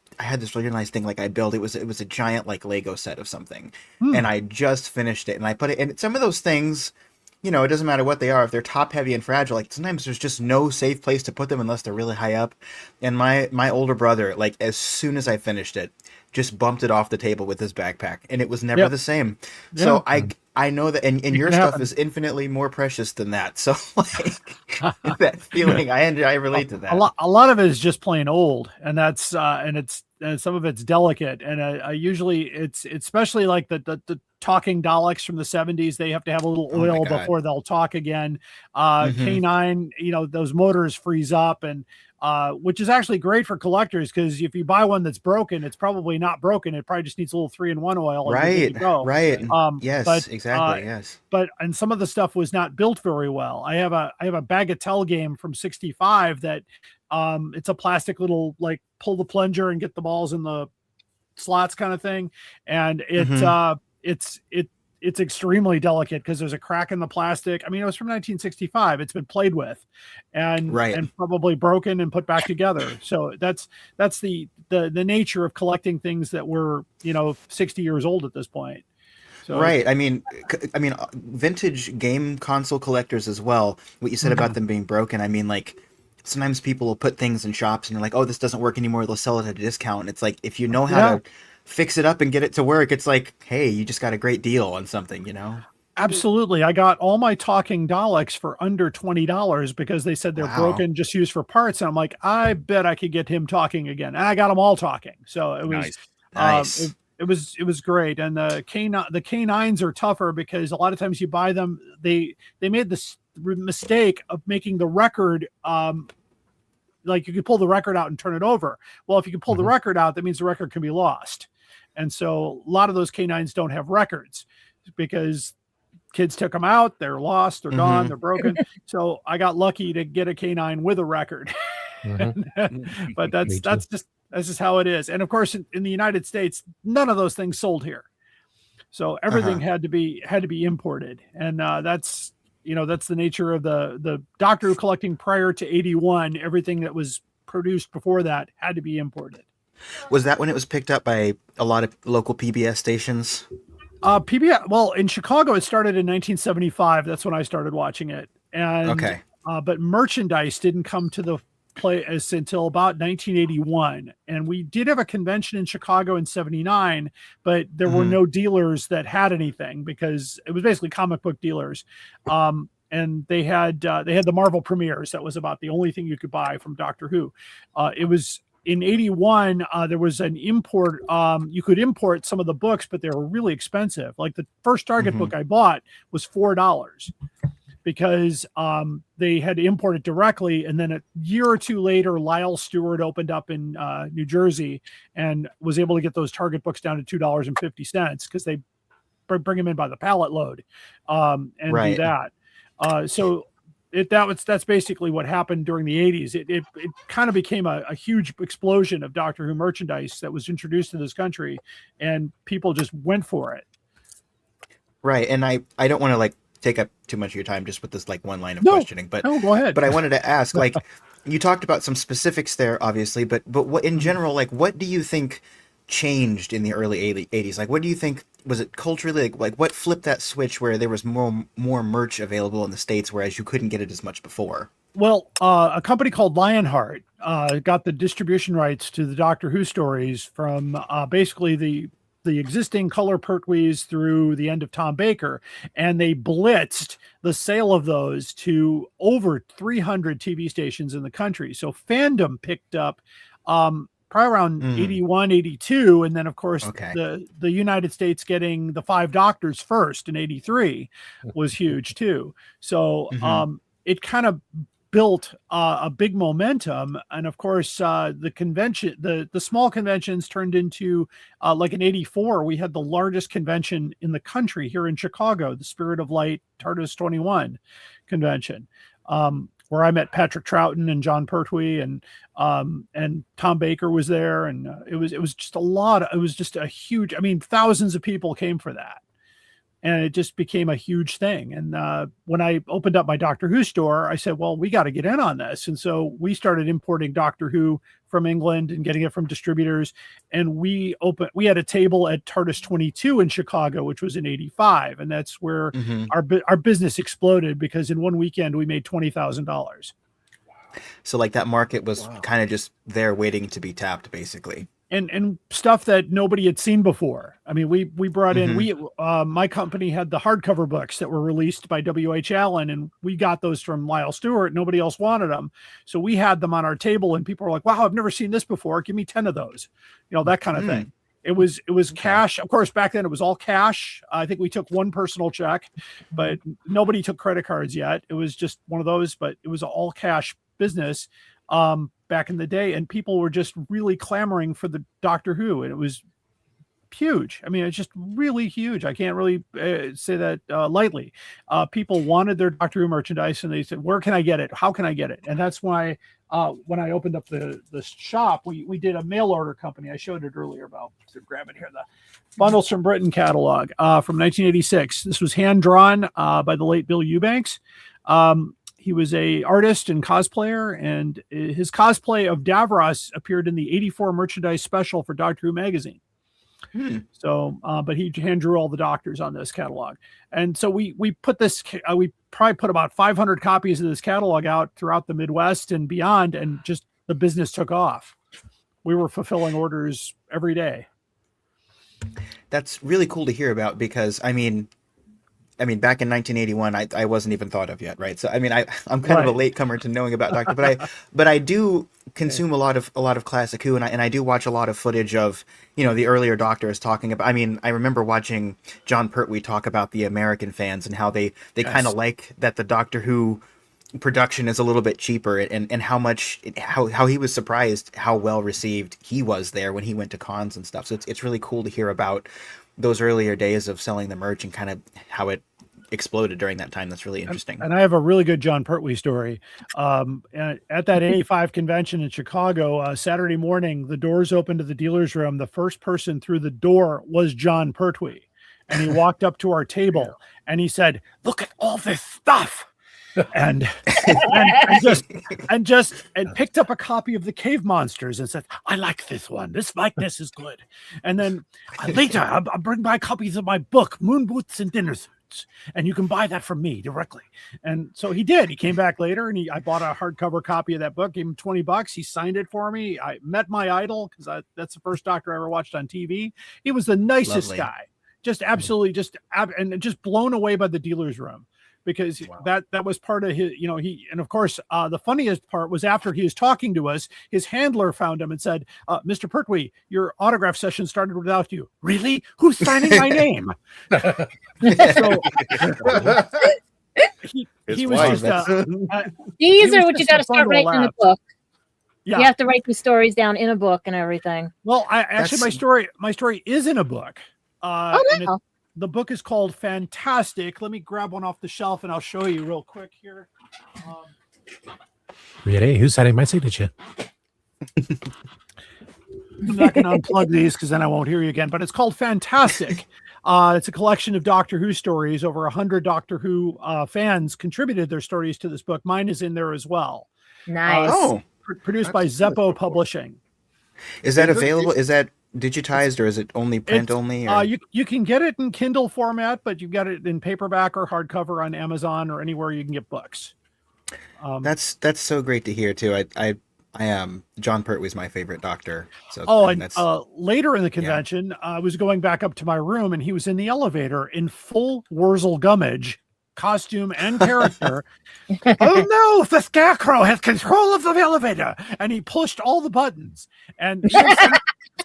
thing I built. It was a giant Lego set of something, and I just finished it, and I put it. And some of those things, it doesn't matter what they are. If they're top heavy and fragile, sometimes there's just no safe place to put them unless they're really high up. And my older brother, as soon as I finished it, just bumped it off the table with his backpack, and it was never the same. So I know that, and your stuff is infinitely more precious than that. So like that feeling, I relate to that. A lot of it is just plain old, and that's and some of it's delicate, and I usually it's especially like the talking Daleks from the 70s. They have to have a little oil before they'll talk again. K9, you know, those motors freeze up, and which is actually great for collectors, because if you buy one that's broken, it's probably not broken. It probably just needs a little 3-in-1 oil. Right. Yes, but, exactly. Yes. And some of the stuff was not built very well. I have a Bagatelle game from 65 that it's a plastic little, like, pull the plunger and get the balls in the slots kind of thing. And it's extremely delicate because there's a crack in the plastic. I mean, it was from 1965. It's been played with and probably broken and put back together. So that's the nature of collecting things that were, 60 years old at this point. So, right. I mean, vintage game console collectors as well. What you said about them being broken. I mean, like, sometimes people will put things in shops and they're like, oh, this doesn't work anymore. They'll sell it at a discount. And it's like, if you know how to fix it up and get it to work, it's like, hey, you just got a great deal on something, Absolutely. I got all my talking Daleks for under $20 because they said they're broken, just used for parts. And I'm like, I bet I could get him talking again. And I got them all talking. So it was nice. It was great. And the K9s are tougher because a lot of times you buy them, they made this mistake of making the record like you could pull the record out and turn it over. Well, if you can pull the record out, that means the record can be lost. And so a lot of those K9s don't have records because kids took them out, they're lost, they're gone, they're broken. So I got lucky to get a K9 with a record. But that's just how it is. And of course, in the United States, none of those things sold here. So everything had to be imported. And that's the nature of the Doctor Who collecting prior to 81. Everything that was produced before that had to be imported. Was that when it was picked up by a lot of local PBS stations? PBS, well, in Chicago, it started in 1975. That's when I started watching it. And but merchandise didn't come to the place until about 1981. And we did have a convention in Chicago in 79, but there were no dealers that had anything because it was basically comic book dealers. And they had the Marvel premieres. That was about the only thing you could buy from Doctor Who. It was in 81. There was an import. You could import some of the books, but they were really expensive. Like the first Target book I bought was $4 because they had to import it directly. And then a year or two later, Lyle Stewart opened up in New Jersey and was able to get those Target books down to $2.50 because they bring them in by the pallet load and do that. So that's basically what happened during the 80s. It kind of became a huge explosion of Doctor Who merchandise that was introduced to this country, and people just went for it. Right. And I don't want to like take up too much of your time just with this like one line of questioning, but go ahead. But I wanted to ask, like, you talked about some specifics there, obviously, but what in general, like, what do you think changed in the early 80s? Like, what do you think, was it culturally, like what flipped that switch where there was more merch available in the States, whereas you couldn't get it as much before? Well, a company called Lionheart got the distribution rights to the Doctor Who stories from basically the existing color Pertwees through the end of Tom Baker, and they blitzed the sale of those to over 300 TV stations in the country. So fandom picked up probably around 81, 82. And then, of course, the United States getting the 5 Doctors first in 83 was huge, too. So it kind of built a big momentum. And of course, the convention, the small conventions turned into like in 84, we had the largest convention in the country here in Chicago, the Spirit of Light TARDIS 21 convention, where I met Patrick Troughton and John Pertwee and Tom Baker was there. And it was just it was just a huge, I mean, thousands of people came for that. And it just became a huge thing. And when I opened up my Doctor Who store, I said, well, we got to get in on this. And so we started importing Doctor Who from England and getting it from distributors. And we had a table at TARDIS 22 in Chicago, which was in 85. And that's where our business exploded because in one weekend we made $20,000. So like that market was kind of just there waiting to be tapped, basically. and stuff that nobody had seen before. I mean, we brought in, my company had the hardcover books that were released by W.H. Allen, and we got those from Lyle Stewart. Nobody else wanted them. So we had them on our table, and people were like, wow, I've never seen this before. Give me 10 of those, that kind of thing. It was cash. Of course, back then it was all cash. I think we took one personal check, but nobody took credit cards yet. It was just one of those, but it was all cash business back in the day, and people were just really clamoring for the Doctor Who, and it was huge. I mean, it's just really huge. I can't really say that lightly. People wanted their Doctor Who merchandise, and they said, where can I get it? How can I get it? And that's why when I opened up the shop, we did a mail order company. I showed it earlier about to grab it here. The Bundles from Britain catalog from 1986. This was hand drawn by the late Bill Eubanks. He was a artist and cosplayer, and his cosplay of Davros appeared in the 84 merchandise special for Doctor Who magazine. So, but he hand drew all the doctors on this catalog. And so we put this, we probably put about 500 copies of this catalog out throughout the Midwest and beyond, and just the business took off. We were fulfilling orders every day. That's really cool to hear about, because I mean, back in 1981, I wasn't even thought of yet, right? So I mean, I'm kind of a latecomer to knowing about Doctor, but I do consume a lot of classic Who, and I do watch a lot of footage of the earlier Doctors talking about. I mean, I remember watching John Pertwee talk about the American fans and how they kind of like that the Doctor Who production is a little bit cheaper, and how he was surprised how well received he was there when he went to cons and stuff. So it's really cool to hear about those earlier days of selling the merch and kind of how it exploded during that time. That's really interesting. And I have a really good John Pertwee story. At that 85 convention in Chicago, Saturday morning, the doors opened to the dealer's room. The first person through the door was John Pertwee. And he walked up to our table and he said, "Look at all this stuff." And picked up a copy of the Cave Monsters and said, "I like this one. This likeness is good." And then later, I'll bring my copies of my book, Moon Boots and Dinner Suits, and you can buy that from me directly. And so he did. He came back later, and I bought a hardcover copy of that book, gave him $20. He signed it for me. I met my idol, because that's the first Doctor I ever watched on TV. He was the nicest guy, just absolutely just blown away by the dealer's room. Because that was part of his, and of course, the funniest part was after he was talking to us, his handler found him and said, "Mr. Pertwee, your autograph session started without you." "Really? Who's signing my name?" So he was just, these are what you got to start writing in a book. Yeah. You have to write these stories down in a book and everything. Well, my story is in a book. The book is called Fantastic. Let me grab one off the shelf and I'll show you real quick here. Really? Who's signing my signature? I'm not going to unplug these because then I won't hear you again, but it's called Fantastic. It's a collection of Doctor Who stories. Over 100 Doctor Who fans contributed their stories to this book. Mine is in there as well. Nice. Produced by Zeppo Publishing. Is that available? Is that digitized, or is it only print only? Or? You can get it in Kindle format, but you got it in paperback or hardcover on Amazon or anywhere you can get books. That's so great to hear too. I am John Pertwee's my favorite Doctor. So later in the convention, I was going back up to my room and he was in the elevator in full Wurzel Gummidge costume and character. "Oh no, the Scarecrow has control of the elevator," and he pushed all the buttons. And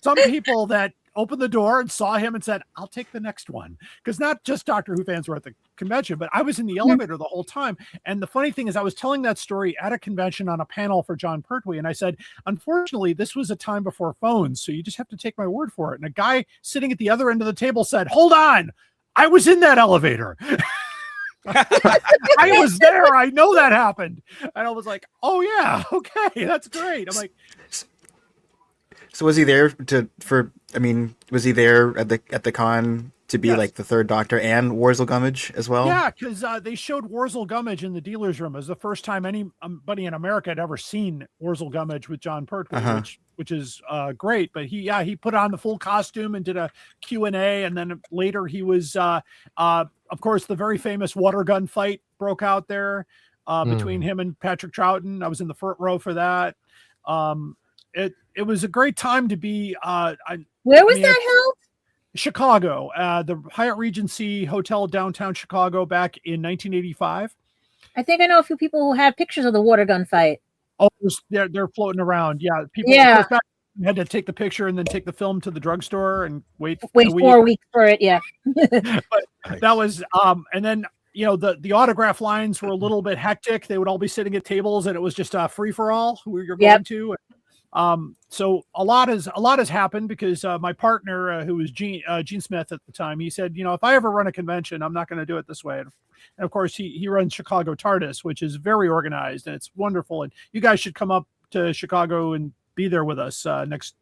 some people that opened the door and saw him and said, "I'll take the next one," because not just Doctor Who fans were at the convention, but I was in the elevator the whole time. And the funny thing is, I was telling that story at a convention on a panel for John Pertwee, and I said, unfortunately, this was a time before phones, so you just have to take my word for it. And a guy sitting at the other end of the table said, "Hold on, I was in that elevator." I was there. I know that happened. And I was like, "Oh yeah, okay, that's great." I'm like, so was he there was he there at the con to be like the third Doctor and Wurzel Gummidge as well? Yeah, because they showed Wurzel Gummidge in the dealer's room. It was the first time anybody in America had ever seen Wurzel Gummidge with John Pertwee, which is great. But he put on the full costume and did a Q&A, and then later he was, of course, the very famous water gun fight broke out there between him and Patrick Troughton. I was in the front row for that. it was a great time to be. Where was that held? Chicago, the Hyatt Regency Hotel downtown Chicago back in 1985. I think I know a few people who have pictures of the water gun fight. Oh, they're floating around. Yeah, people. Yeah. Of course, had to take the picture and then take the film to the drugstore and wait 4 weeks for it. Yeah. But that was and then the autograph lines were a little bit hectic. They would all be sitting at tables and it was just a free for all who you're going to. So a lot has happened because my partner, who was Gene Smith at the time, he said, if I ever run a convention, I'm not going to do it this way. And of course, he runs Chicago TARDIS, which is very organized and it's wonderful. And you guys should come up to Chicago and be there with us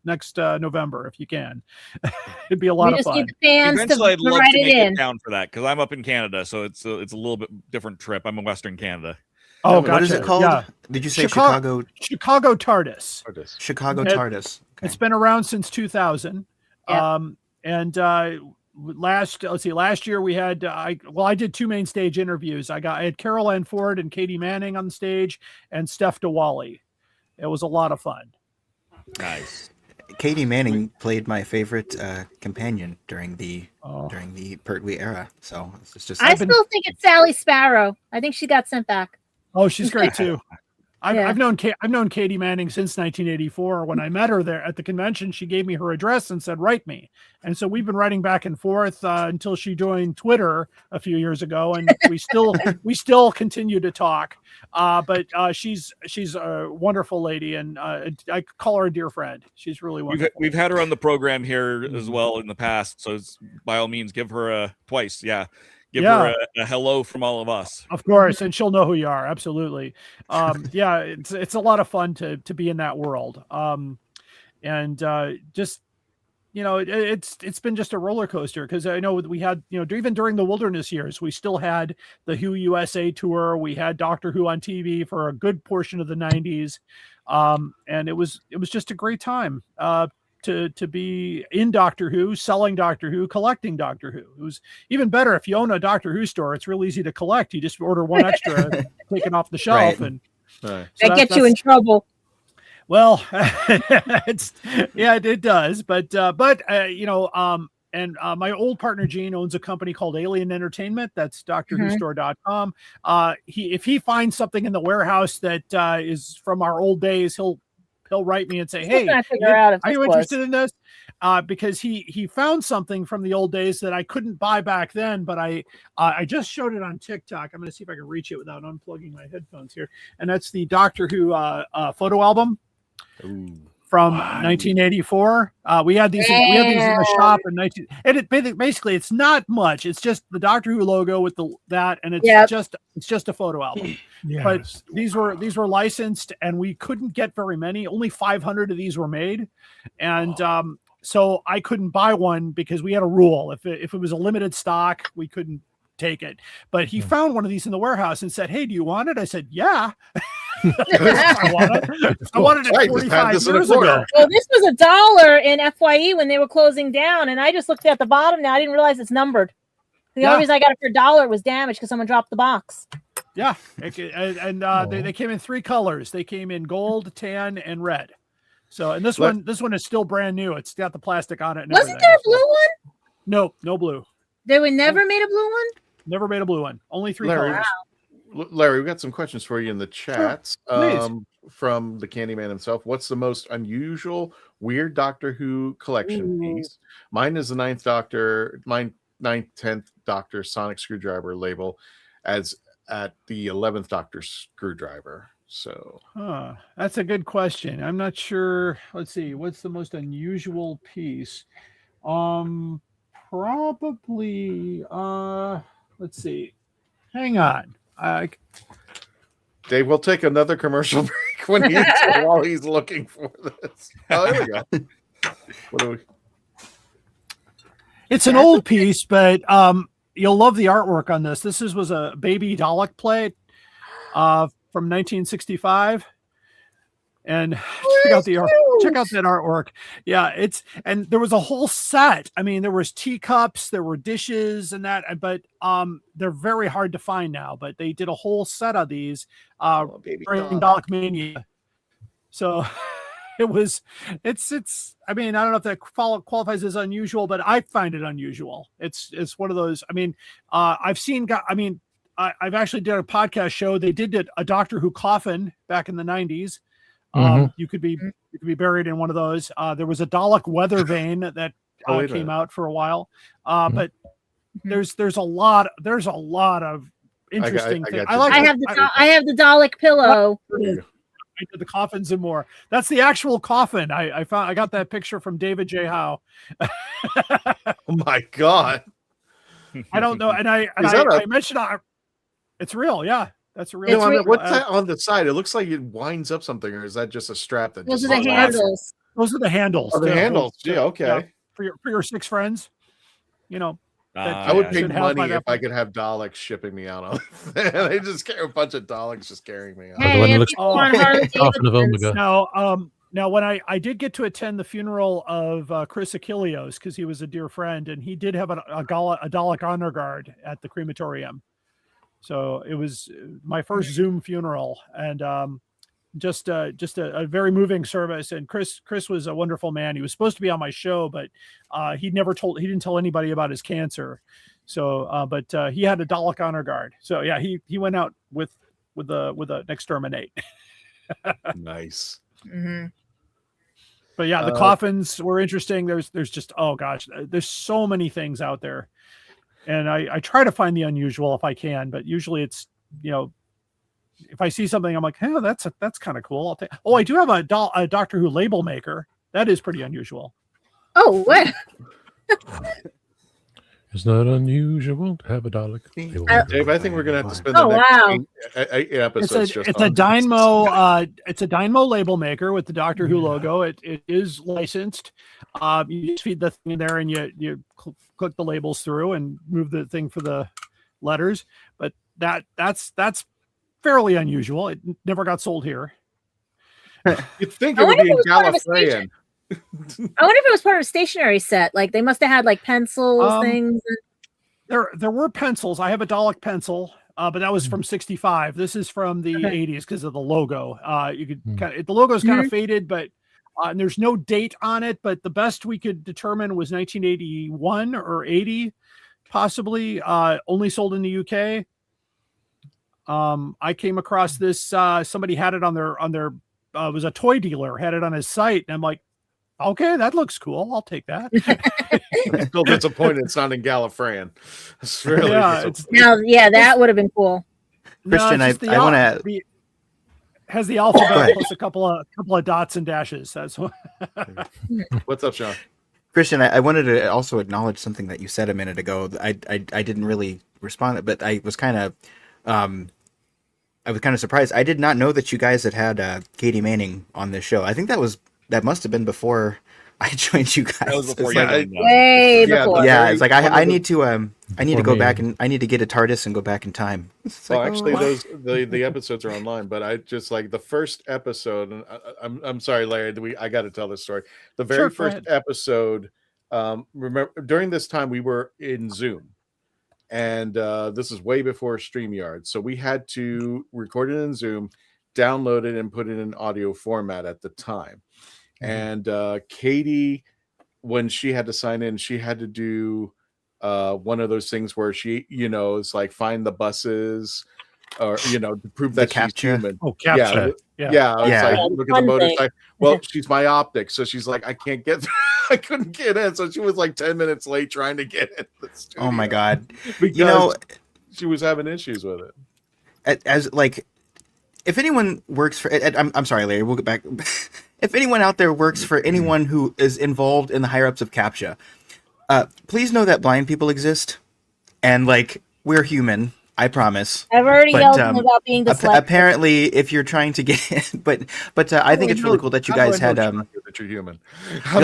next November if you can. It'd be a lot of fun. Eventually, I'd love to make it down for that because I'm up in Canada, so it's a little bit different trip. I'm in Western Canada. Oh, gotcha. What is it called? Yeah. Did you say Chicago? Chicago TARDIS. Chicago TARDIS. Okay. It's been around since 2000. Yeah. Last year we had I did 2 main stage interviews. I had Carol Ann Ford and Katie Manning on the stage and Steph DeWally. It was a lot of fun. Nice. Katie Manning played my favorite companion during the Pertwee era. So it's just. I still think it's Sally Sparrow. I think she got sent back. Oh, she's great too. I've known Katie Manning since 1984. When I met her there at the convention, she gave me her address and said, "Write me." And so we've been writing back and forth until she joined Twitter a few years ago, and we still continue to talk. But she's a wonderful lady, and I call her a dear friend. She's really wonderful. We've had her on the program here as well in the past, so by all means, give her twice. Yeah. Give her a hello from all of us. Of course, and she'll know who you are. Absolutely. It's a lot of fun to be in that world. It's been just a roller coaster because I know we had, even during the wilderness years, we still had the Who USA tour. We had Doctor Who on TV for a good portion of the 90s. And it was just a great time. To be in Doctor Who, selling Doctor Who, collecting Doctor Who. It was even better if you own a Doctor Who store. It's real easy to collect. You just order one extra, taken off the shelf, and that gets you in trouble. Well, it does. But my old partner Gene owns a company called Alien Entertainment. That's DoctorWhoStore.com. If he finds something in the warehouse that is from our old days, he'll write me and say, "Hey, are you interested in this?" Because he found something from the old days that I couldn't buy back then, but I just showed it on TikTok. I'm going to see if I can reach it without unplugging my headphones here. And that's the Doctor Who photo album from 1984. We had these in the shop in 19. And basically it's not much. It's just the Doctor Who logo with that, and it's just a photo album. Yes. But these were licensed, and we couldn't get very many. Only 500 of these were made, and so I couldn't buy one because we had a rule: if it was a limited stock, we couldn't take it. But he found one of these in the warehouse and said, "Hey, do you want it?" I said, "Yeah." I wanted it 45 years ago. Well, this was $1 in FYE when they were closing down, and I just looked at the bottom now. I didn't realize it's numbered. The only reason I got it for $1 was damaged because someone dropped the box. Yeah, and they came in 3 colors. They came in gold, tan, and red. So, and this one is still brand new. It's got the plastic on it. And Wasn't there a blue one? No blue. They were never made a blue one? Never made a blue one. Only 3 colors. Larry, we've got some questions for you in the chats from the Candyman himself. What's the most unusual, weird Doctor Who collection piece? Mine is the 9th 10th Doctor Sonic Screwdriver label as at the 11th Doctor screwdriver. So that's a good question. I'm not sure. Let's see. What's the most unusual piece? Probably let's see. Hang on. Dave, we'll take another commercial break while he's looking for this. Oh, there we go. What do we? It's an old piece, but you'll love the artwork on this. This was a baby Dalek plate from 1965. And check out that artwork. Yeah, and there was a whole set. I mean, there was teacups, there were dishes and that, but they're very hard to find now, but they did a whole set of these during Dalek Mania. So it's I mean, I don't know if that qualifies as unusual, but I find it unusual. It's one of those. I mean, I've seen. I mean, I've actually did a podcast show. They did a Doctor Who coffin back in the 90s. You could be buried in one of those. There was a Dalek weather vane that came out for a while. But there's a lot of interesting things. I have the Dalek pillow. I did the coffins and more. That's the actual coffin. I got that picture from David J. Howe. Oh my God. I don't know. And I mentioned it's real. Yeah. That's a real. No, I mean, what's that on the side? It looks like it winds up something, or is that just a strap? Those are the handles. Those are the handles. Oh, the handles. Yeah. Okay. For your 6 friends, you know. I would pay money if I could have Daleks shipping me out on. They just carry a bunch of Daleks just carrying me out. Now when I did get to attend the funeral of Chris Achilleos, because he was a dear friend, and he did have a Dalek honor guard at the crematorium. So it was my first Zoom funeral, and just a very moving service. And Chris was a wonderful man. He was supposed to be on my show, but he didn't tell anybody about his cancer. So, but he had a Dalek honor guard. So yeah, he went out with an exterminate. Nice. But yeah, the coffins were interesting. There's just, oh gosh, there's so many things out there. And I try to find the unusual if I can, but usually it's, you know, if I see something, I'm like, hey, that's kind of cool. I'll take. Oh, I do have a Doctor Who label maker. That is pretty unusual. Oh, what? It's not unusual to have a Dalek. Dave, I think we're gonna have to spend the next 8 episodes. It's a Dynamo label maker with the Doctor Who logo. It is licensed. You just feed the thing in there, and you click the labels through and move the thing for the letters. But that's fairly unusual. It never got sold here. You'd think it would be in Gallifreyan. I wonder if it was part of a stationery set. Like they must have had like pencils, things. There were pencils. I have a Dalek pencil, but that was from '65. This is from the '80s because of the logo. You could the logo is kind of faded, but and there's no date on it. But the best we could determine was 1981 or 80, possibly. Only sold in the UK. I came across this. Somebody had it on their. It was a toy dealer had it on his site, and I'm like, okay, that looks cool. I'll take that. I'm still disappointed it's not in Gallifreyan. It's really that would have been cool. Christian, I want to. Has the alphabet plus a couple of dots and dashes. That's what. What's up, Sean? Christian, I wanted to also acknowledge something that you said a minute ago. I didn't really respond, but I was kind of. I was kind of surprised. I did not know that you guys had Katie Manning on this show. I think that must have been before I joined you guys. That was before way before. Yeah, it's like I need to go back and I need to get a TARDIS and go back in time. Actually, the episodes are online, but I just like the first episode. And I'm sorry, Larry. I got to tell this story. The very first episode. Remember, during this time we were in Zoom. And this is way before StreamYard. So we had to record it in Zoom, download it, and put it in audio format at the time. And Katie, when she had to sign in, she had to do one of those things where she, it's like find the buses or, to prove that she's human. Oh, capture. Yeah. It's like, look at the motorcycle. Well, she's myopic. So she's like, I can't get through. I couldn't get in, so she was like 10 minutes late trying to get in the studio. Oh my god! Because she was having issues with it. As like, if anyone works for, I'm sorry, Larry. We'll get back. If anyone out there works for anyone who is involved in the higher ups of CAPTCHA, please know that blind people exist, and like we're human. I promise. I've already yelled about being dyslexic. Apparently, if you're trying to get in, but I think it's really cool that you guys had. That you're human.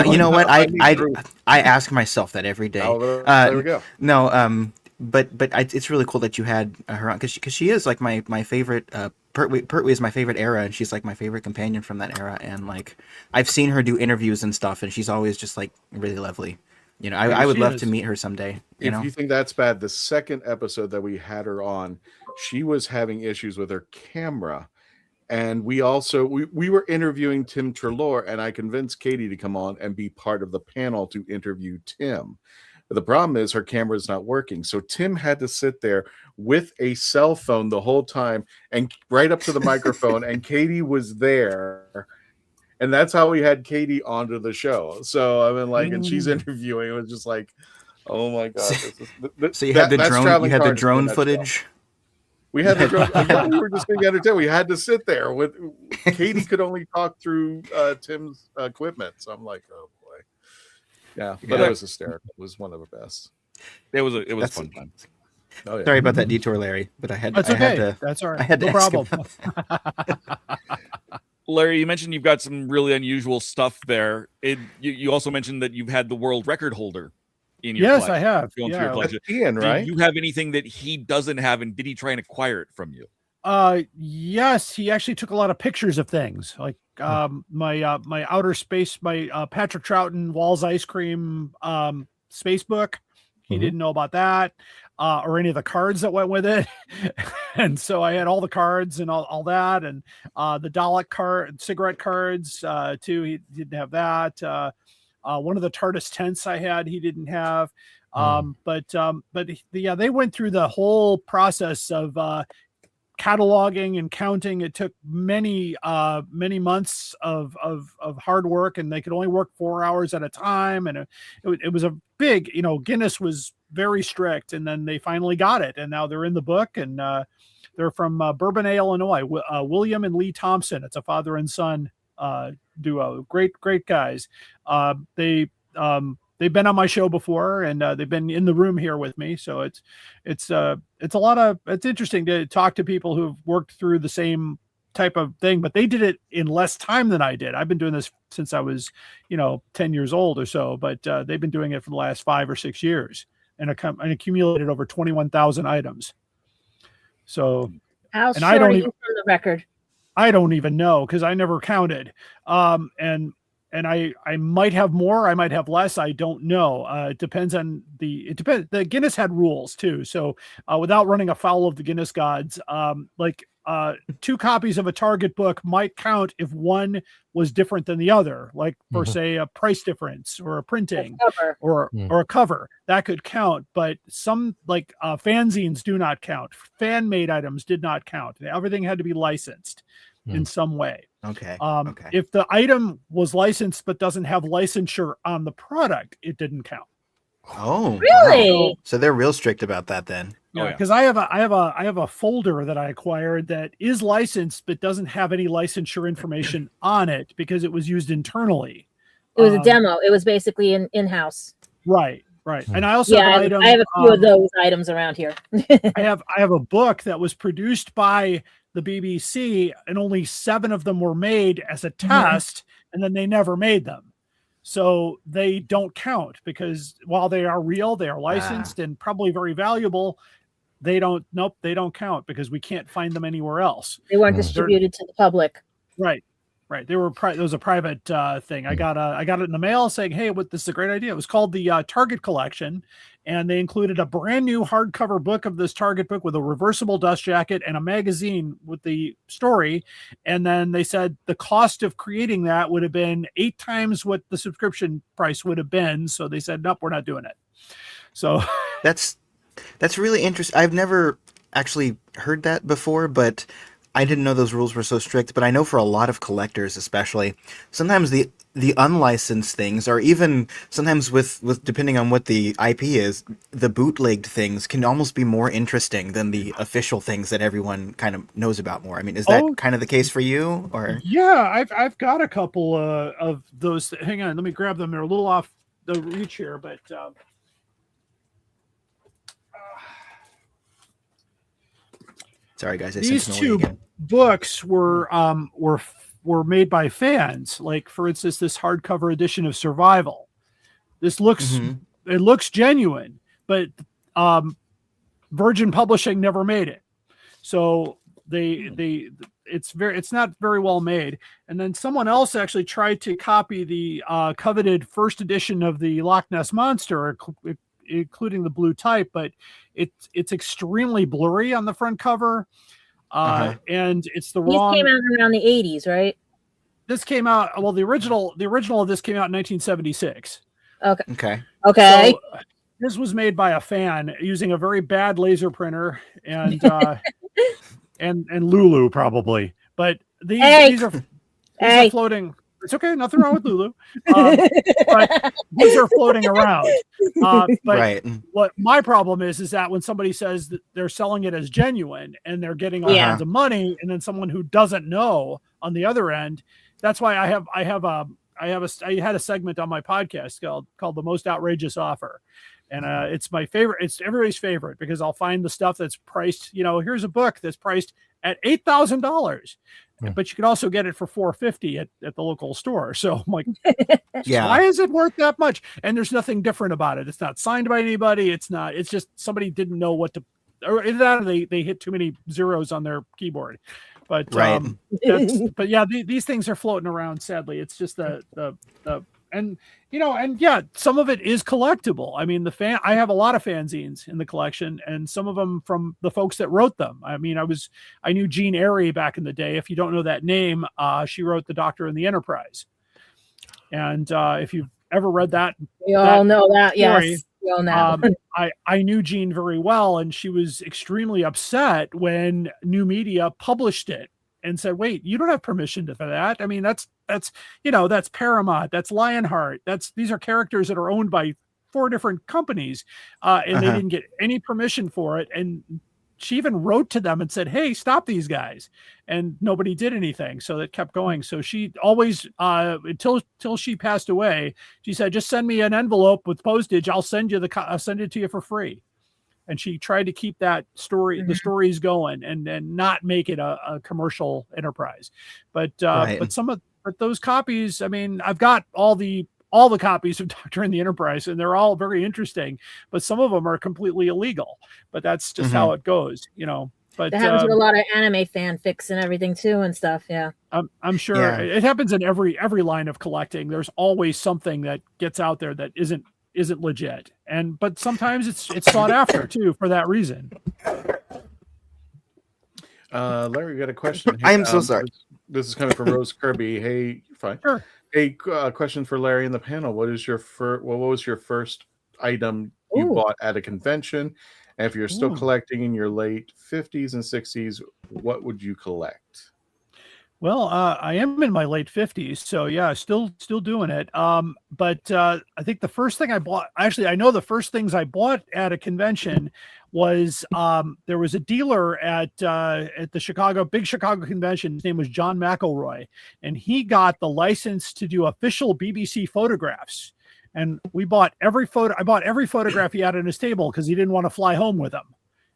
You know what? I ask myself that every day. There we go. No, but it's really cool that you had her on because she is like my favorite. Pertwee is my favorite era, and she's like my favorite companion from that era. And like I've seen her do interviews and stuff, and she's always just like really lovely. I would love to meet her someday. If you think that's bad, the second episode that we had her on, she was having issues with her camera, And we also we were interviewing Tim Treloar, and I convinced Katie to come on and be part of the panel to interview Tim. But the problem is her camera is not working. So Tim had to sit there with a cell phone the whole time and right up to the microphone, and Katie was there. And that's how we had Katie onto the show. So I mean, like, and she's interviewing. It was just like, oh my god! So you had the drone. You had the drone footage. We had the drone. Again, we were just being entertained. We had to sit there with Katie. Could only talk through Tim's equipment. So I'm like, oh boy, yeah. But it was hysterical. It was one of the best. It was a fun time. Oh, yeah. Sorry about that detour, Larry. But I had. That's I okay. had to, That's all right. I had to no ask problem. Larry, you mentioned you've got some really unusual stuff there. You also mentioned that you've had the world record holder in your yes, collection. I have. Going through Yeah. your collection. Ian, right? Do you have anything that he doesn't have, and did he try and acquire it from you? Yes, he actually took a lot of pictures of things like my outer space, my Patrick Troughton Wall's Ice Cream space book. He didn't know about that or any of the cards that went with it. And so I had all the cards and all that, and the Dalek card, cigarette cards too. He didn't have that. One of the TARDIS tents I had, he didn't have. But yeah, they went through the whole process of cataloging and counting. It took many months of hard work, and they could only work 4 hours at a time. And it was a big, Guinness was very strict, and then they finally got it, and now they're in the book, and they're from Bourbonnais, Illinois. William and Lee Thompson. It's a father and son duo. Great guys. They've been on my show before, and they've been in the room here with me. So it's interesting to talk to people who've worked through the same type of thing, but they did it in less time than I did. I've been doing this since I was, 10 years old or so, but they've been doing it for the last 5 or 6 years and accumulated over 21,000 items. So, how and short I don't are you even, from the record? I don't even know, because I never counted. And I might have more, I might have less. I don't know. It depends on it depends. The Guinness had rules too. So without running afoul of the Guinness gods, 2 copies of a Target book might count if one was different than the other, like for say a price difference or a printing or a cover that could count. But some fanzines do not count. Fan made items did not count. Everything had to be licensed in some way. Okay. If the item was licensed but doesn't have licensure on the product, it didn't count. Oh, really? Wow. So they're real strict about that then. Yeah, because I have a folder that I acquired that is licensed but doesn't have any licensure information on it because it was used internally. It was a demo. It was basically Right. in-house. And I also have an item. I have a few of those items around here. I have a book that was produced by the BBC, and only 7 of them were made as a test, and then they never made them. So they don't count, because while they are real, they are licensed and probably very valuable. They don't count because we can't find them anywhere else. They weren't distributed to the public. Right. There was a private thing. I got it in the mail saying, "Hey, this is a great idea." It was called the Target Collection, and they included a brand new hardcover book of this Target book with a reversible dust jacket and a magazine with the story. And then they said the cost of creating that would have been 8 times what the subscription price would have been. So they said, "Nope, we're not doing it." So that's really interesting. I've never actually heard that before, but I didn't know those rules were so strict. But I know for a lot of collectors, especially, sometimes the unlicensed things, or even sometimes with depending on what the IP is, the bootlegged things can almost be more interesting than the official things that everyone kind of knows about more. I mean, is that kind of the case for you? Or yeah, I've got a couple of those. Hang on, let me grab them. They're a little off the reach here, but sorry guys, these 2 books were made by fans. Like, for instance, this hardcover edition of Survival. This looks it looks genuine, but Virgin Publishing never made it. So it's not very well made. And then someone else actually tried to copy the coveted first edition of the Loch Ness Monster, including the blue type, but it's extremely blurry on the front cover. and it's the These wrong. came out around the 80s, right? This came out. Well, the original of this came out in 1976. Okay. So this was made by a fan using a very bad laser printer and and Lulu probably, but these are floating. It's okay, nothing wrong with Lulu, but these are floating around. But what my problem is that when somebody says that they're selling it as genuine and they're getting all kinds of money, and then someone who doesn't know on the other end, that's why I had a segment on my podcast called The Most Outrageous Offer. And it's my favorite. It's everybody's favorite because I'll find the stuff that's priced, here's a book that's priced at $8,000, but you can also get it for $450 at the local store. So I'm like, why is it worth that much? And there's nothing different about it. It's not signed by anybody. It's just somebody didn't know what to, or either that or they hit too many zeros on their keyboard. But but yeah, these things are floating around. Sadly, it's just and some of it is collectible. I mean, I have a lot of fanzines in the collection, and some of them from the folks that wrote them. I mean, I knew Jean Airy back in the day. If you don't know that name, she wrote The Doctor and the Enterprise. And if you've ever read that, we all know that. Yes, we all know. I knew Jean very well, and she was extremely upset when New Media published it and said, "Wait, you don't have permission for that." I mean, that's Paramount, that's Lionheart, these are characters that are owned by 4 different companies, and they didn't get any permission for it. And she even wrote to them and said, "Hey, stop these guys," and nobody did anything. So that kept going. So she always, until she passed away, she said, "Just send me an envelope with postage. I'll send it to you for free." And she tried to keep that story, the stories going, and not make it a commercial enterprise. But but those copies, I mean, I've got all the copies of Doctor and the Enterprise, and they're all very interesting. But some of them are completely illegal. But that's just how it goes, But that happens with a lot of anime fanfics and everything too, and stuff. Yeah, I'm sure it happens in every line of collecting. There's always something that gets out there that isn't legit, but sometimes it's sought after too for that reason. Larry, we got a question. I am so sorry. This is coming from Rose Kirby. Hey, you're fine. Sure. Hey, question for Larry in the panel. What was your first item you bought at a convention? And if you're still collecting in your late 50s and 60s, what would you collect? Well, I am in my late 50s, so yeah, still doing it. But I think the first thing I bought, actually, I know the first things I bought at a convention was there was a dealer at the big Chicago convention. His name was John McElroy, and he got the license to do official BBC photographs. And I bought every photograph he had on his table because he didn't want to fly home with them,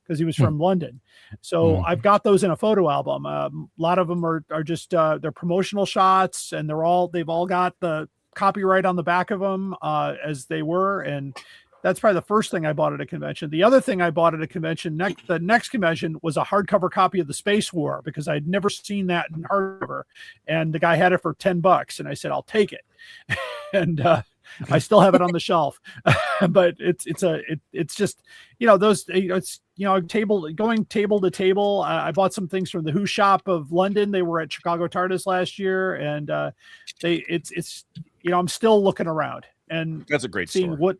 because he was from London. So I've got those in a photo album. A lot of them are just they're promotional shots, and they've all got the copyright on the back of them as they were. And that's probably the first thing I bought at a convention. The other thing I bought at a convention, the next convention, was a hardcover copy of The Space War, because I'd never seen that in hardcover. And the guy had it for $10, and I said, "I'll take it." And I still have it on the shelf, but it's just, going table to table. I bought some things from the Who shop of London. They were at Chicago TARDIS last year, and I'm still looking around, and that's a great seeing store. what,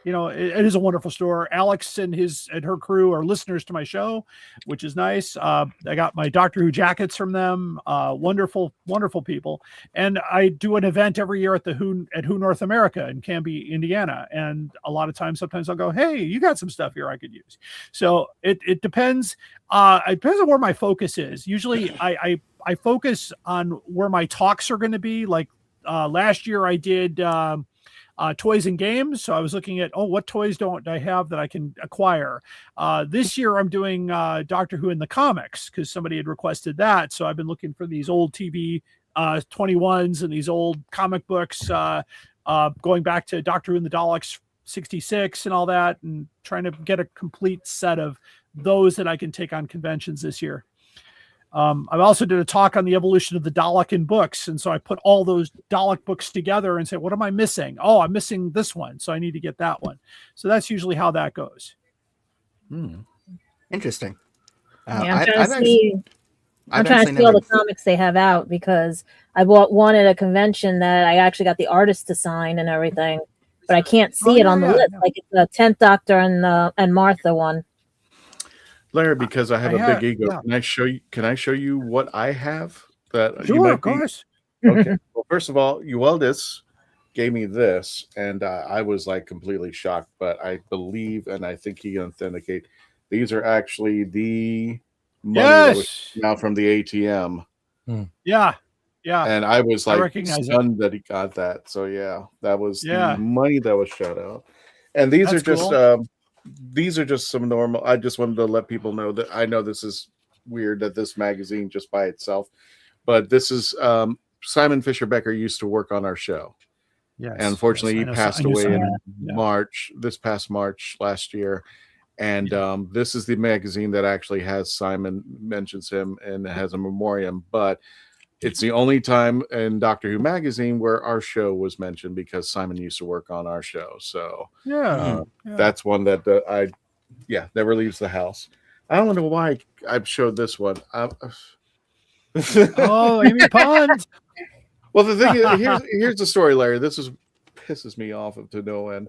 it is a wonderful store. Alex and her crew are listeners to my show, which is nice. I got my Doctor Who jackets from them. Wonderful, wonderful people. And I do an event every year at Who North America in Canby, Indiana. And a lot of times, sometimes I'll go, "Hey, you got some stuff here I could use." So it depends. It depends on where my focus is. Usually I focus on where my talks are going to be. Like last year I did toys and games. So I was looking at, what toys don't I have that I can acquire? This year I'm doing Doctor Who in the comics, because somebody had requested that. So I've been looking for these old TV 21s and these old comic books, going back to Doctor Who in the Daleks 66 and all that, and trying to get a complete set of those that I can take on conventions this year. I also did a talk on the evolution of the Dalek in books. And so I put all those Dalek books together and said, what am I missing? Oh, I'm missing this one, so I need to get that one. So that's usually how that goes. Interesting. I'm trying to see I'm trying to see all the comics they have out because I bought one at a convention that I actually got the artist to sign and everything, but I can't see it on the list. Like it's the 10th Doctor and Martha one. Larry, because I have a big ego, can I show you what I have that you might of course. Okay. Well, first of all, Ueldis gave me this, and I was like completely shocked. But I believe, and I think he can authenticate. These are actually the money that was now from the ATM. Yeah, yeah. And I was like stunned that he got that. So yeah, that was the money that was shut out. And these are just these are just some normal. I just wanted to let people know that I know this is weird that this magazine just by itself, but this is Simon Fisher-Becker used to work on our show. Yes. And unfortunately, he passed away in March, this past March last year. And this is the magazine that actually has Simon mentions him and has a memoriam. But it's the only time in Doctor Who magazine where our show was mentioned because Simon used to work on our show. So that's one that I never leaves the house. I don't know why I've showed this one. Oh, Amy Pond. Well, the thing is, here's the story, Larry. This pisses me off to no end.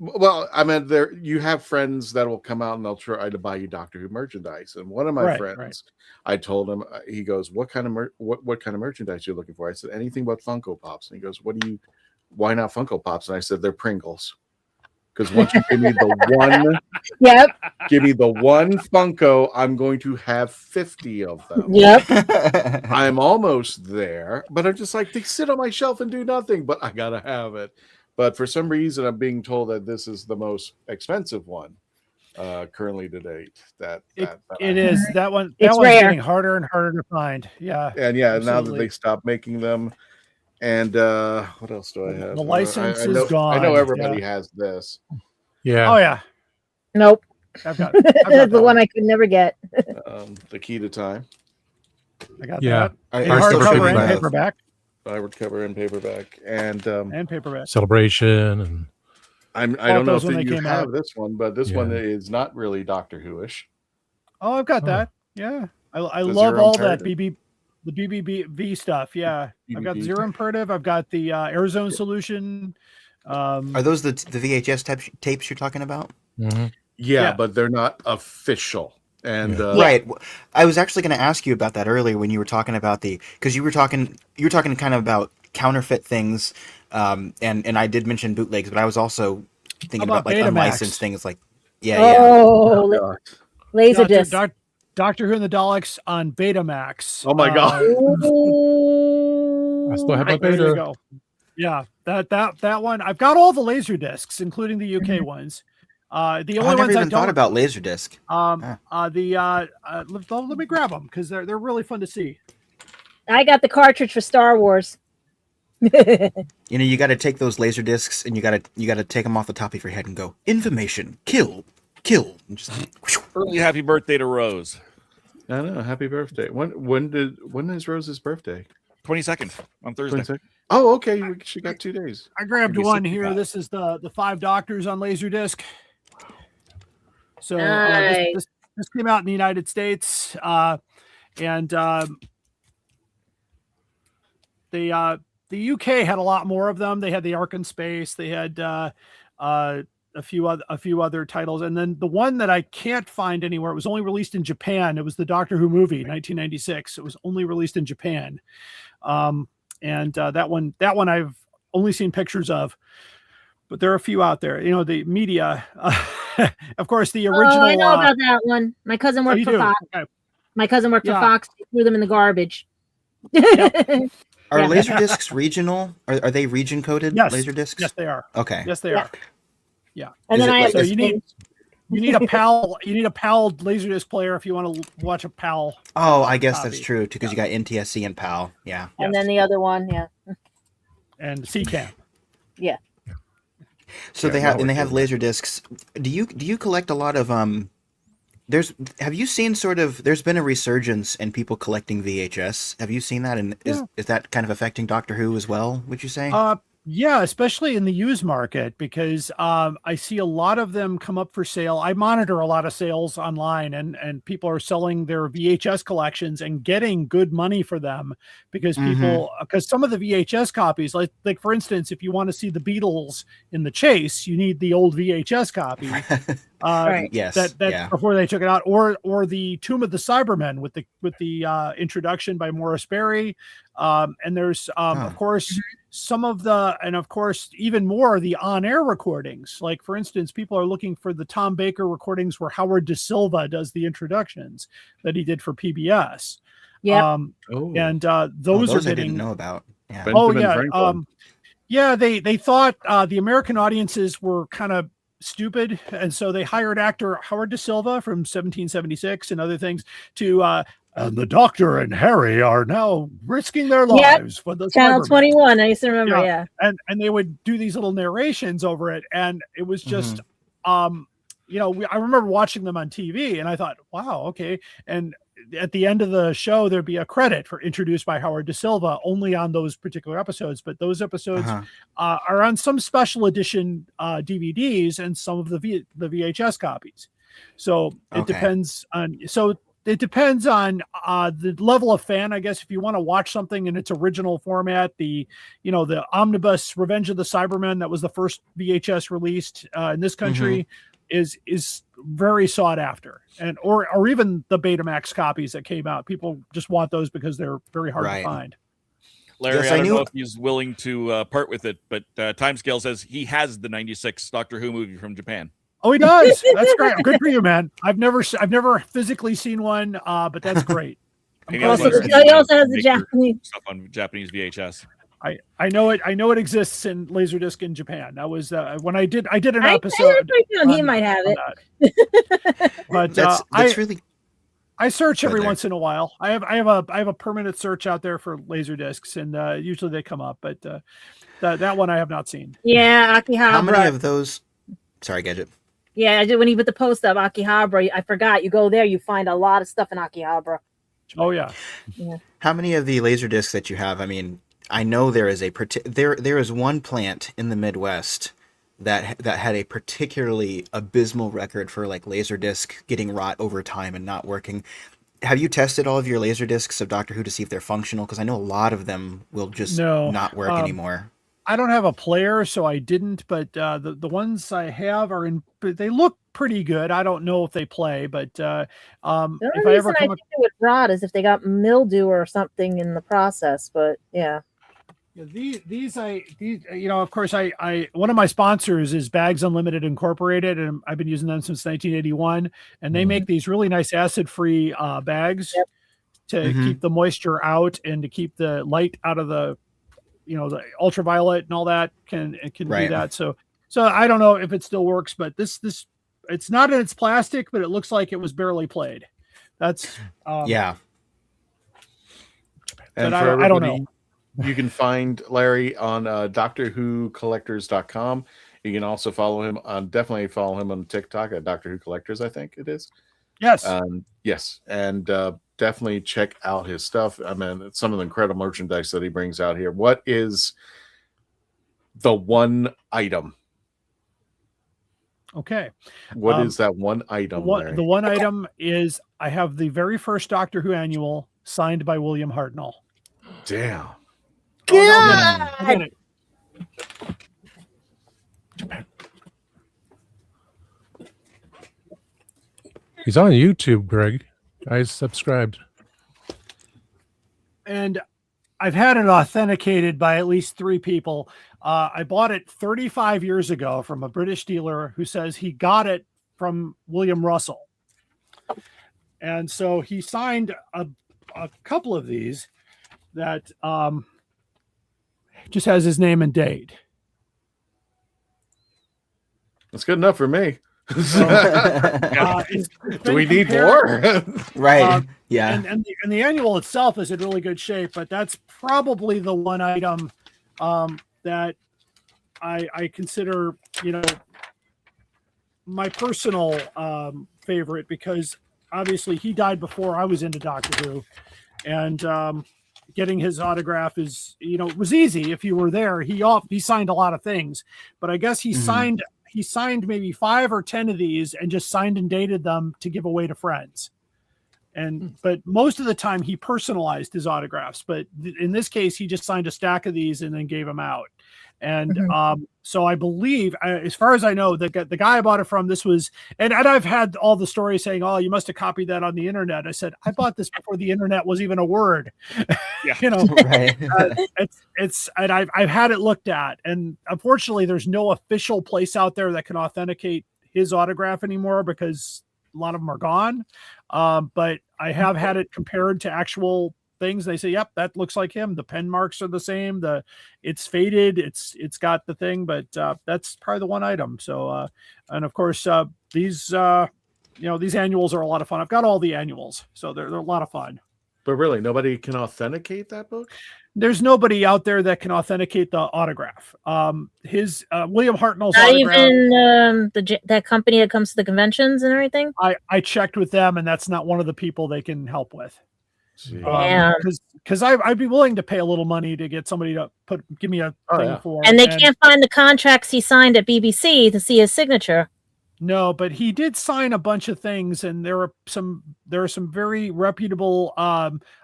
Well, I mean, you have friends that will come out and they'll try to buy you Doctor Who merchandise. And one of my friends, I told him, he goes, "What kind of what kind of merchandise are you looking for?" I said, "Anything but Funko Pops." And he goes, "Why not Funko Pops?" And I said, "They're Pringles." Because once you give me the one, give me the one Funko, I'm going to have 50 of them. Yep. I'm almost there, but I'm just like, they sit on my shelf and do nothing, but I gotta have it. But for some reason, I'm being told that this is the most expensive one currently to date. It is that one. It's one's rare. getting harder and harder to find. Yeah, and now that they stopped making them. And what else do I have? The license I know, is gone. I know everybody has this. Yeah. Oh yeah. Nope. I've got the one I could never get. The Key to Time. I got Yeah. that. Hardcover and paperback. Hardcover and paperback. And paperback. Celebration. And I don't know if when they you came have out. this one, but this one is not really Doctor Who-ish. Oh, I've got that. Yeah. I The love Zero all that Imperative. the BBB stuff. Yeah. I've got BBB. Zero Imperative. I've got the Arizona Solution. Are those the VHS tapes you're talking about? Mm-hmm. Yeah, but they're not official. And right. I was actually going to ask you about that earlier when you were talking about because you were talking kind of about counterfeit things, and I did mention bootlegs, but I was also thinking about like Betamax? unlicensed things like Laserdisc. Doctor Who and the Daleks on Betamax. Oh my god! I still have my There you beta. go. Yeah, that one. I've got all the laser discs, including the UK ones. The only I never ones even I thought don't. about Laserdisc. Let me grab them because they're really fun to see. I got the cartridge for Star Wars. You got to take those laser discs and you got to take them off the top of your head and go information, kill, and just Early happy birthday to Rose. I know. Happy birthday. When is Rose's birthday? 22nd on Thursday. 22nd? Oh, okay. She got 2 days. I grabbed Maybe one 65. here. This is the 5 Doctors on Laserdisc. So Nice. this came out in the United States, and the UK had a lot more of them. They had the Ark in Space. They had a few other titles, and then the one that I can't find anywhere. It was only released in Japan. It was the Doctor Who movie, 1996. It was only released in Japan, and that one I've only seen pictures of. But there are a few out there. The media, of course, the original. Oh, I know about that one. My cousin worked for Fox. Okay. My cousin worked for Fox. He threw them in the garbage. Are Laserdiscs regional? Are they region coded? Yes. Laserdiscs? Yes, they are. Okay. Yes, they are. Yeah. And then I have so you need a PAL. You need a PAL Laserdisc player if you want to watch a PAL. Oh, I guess copy. that's true too, because you got NTSC and PAL. Yeah. And then the other one, and CCAM. Yeah. So they have Laserdiscs. Do you collect a lot of have you seen there's been a resurgence in people collecting VHS? Have you seen that? And is that kind of affecting Doctor Who as well, would you say? Yeah, especially in the used market, because I see a lot of them come up for sale. I monitor a lot of sales online, and people are selling their VHS collections and getting good money for them because because some of the VHS copies, like for instance, if you want to see the Beatles in the chase, you need the old VHS copy. Right. Yes. That before they took it out, or the Tomb of the Cybermen with the introduction by Morris Berry, and there's of course some of the, and of course even more the on-air recordings. Like for instance, people are looking for the Tom Baker recordings where Howard Da Silva does the introductions that he did for PBS. Yeah. And those are I getting didn't know about. Yeah. Yeah. They thought the American audiences were kind of stupid, and so they hired actor Howard Da Silva from 1776 and other things to and the Doctor and Harry are now risking their lives for the Channel Cybermen. 21. I used to remember. Yeah. And they would do these little narrations over it, and it was just I remember watching them on TV, and I thought, wow, okay. And at the end of the show, there'd be a credit for introduced by Howard Da Silva only on those particular episodes. But those episodes are on some special edition DVDs and some of the VHS copies. So it depends on, it depends on the level of fan, I guess. If you want to watch something in its original format, the omnibus Revenge of the Cybermen, that was the first VHS released in this country, is very sought after, and or even the Betamax copies that came out. People just want those because they're very hard to find. Larry, I don't know if he's willing to part with it, but Timescale says he has the '96 Doctor Who movie from Japan. Oh, he does. That's great. Good for you, man. I've never physically seen one, but that's great. He also has the Japanese stuff on Japanese VHS. I know it. I know it exists in Laserdisc in Japan. That was when I did an episode. He might have it. But that's really. I search every once in a while. I have a permanent search out there for Laserdiscs, and usually they come up. But that one I have not seen. Yeah, Akihabara. How many of those? Sorry, Gadget. Yeah, I did when he put the post up Akihabara. I forgot. You go there, you find a lot of stuff in Akihabara. Oh yeah. How many of the Laserdiscs that you have? I mean, I know there is there is one plant in the Midwest that had a particularly abysmal record for like Laserdisc getting rot over time and not working. Have you tested all of your Laserdiscs of Doctor Who to see if they're functional? Because I know a lot of them will just not work anymore. I don't have a player, so I didn't. But the ones I have they look pretty good. I don't know if they play, but if I ever come, I think it would rot is if they got mildew or something in the process. But yeah. These of course I one of my sponsors is Bags Unlimited Incorporated, and I've been using them since 1981, and they make these really nice acid-free bags to keep the moisture out and to keep the light out of the the ultraviolet and all that can do that. So I don't know if it still works, but this it's not in its plastic, but it looks like it was barely played. That's And I don't know. You can find Larry on DoctorWhoCollectors.com. You can also definitely follow him on TikTok at Doctor Who Collectors, I think it is. Yes. Yes. And definitely check out his stuff. I mean, some of the incredible merchandise that he brings out here. What is the one item? Okay. What is that one item? The one item is I have the very first Doctor Who annual signed by William Hartnell. Damn. God. He's on YouTube, Greg. I subscribed. And I've had it authenticated by at least 3 people. I bought it 35 years ago from a British dealer who says he got it from William Russell. And so he signed a couple of these that just has his name and date. That's good enough for me. Do we need compared, more? Right. Yeah. And the annual itself is in really good shape, but that's probably the one item that I consider, my personal favorite, because obviously he died before I was into Doctor Who, and getting his autograph is, you know, it was easy if you were there. He signed a lot of things, but I guess he signed maybe 5 or 10 of these and just signed and dated them to give away to friends. But most of the time he personalized his autographs, but in this case he just signed a stack of these and then gave them out. And so I believe, as far as I know, the guy I bought it from, this was, and I've had all the stories saying, "Oh, you must have copied that on the internet." I said, I bought this before the internet was even a word. Yeah. You know, Right. it's and I've had it looked at, and unfortunately, there's no official place out there that can authenticate his autograph anymore because a lot of them are gone. But I have had it compared to actual things. They say, "Yep, that looks like him. The pen marks are the same. It's faded. It's got the thing, but that's probably the one item." So, and of course, these these annuals are a lot of fun. I've got all the annuals, so they're a lot of fun. But really, nobody can authenticate that book? There's nobody out there that can authenticate the autograph. His William Hartnell's Not autograph. even that company that comes to the conventions and everything. I checked with them, and that's not one of the people they can help with. Because I'd be willing to pay a little money to get somebody to give me a thing for. And they can't find the contracts he signed at BBC to see his signature. No, but he did sign a bunch of things, and there are some very reputable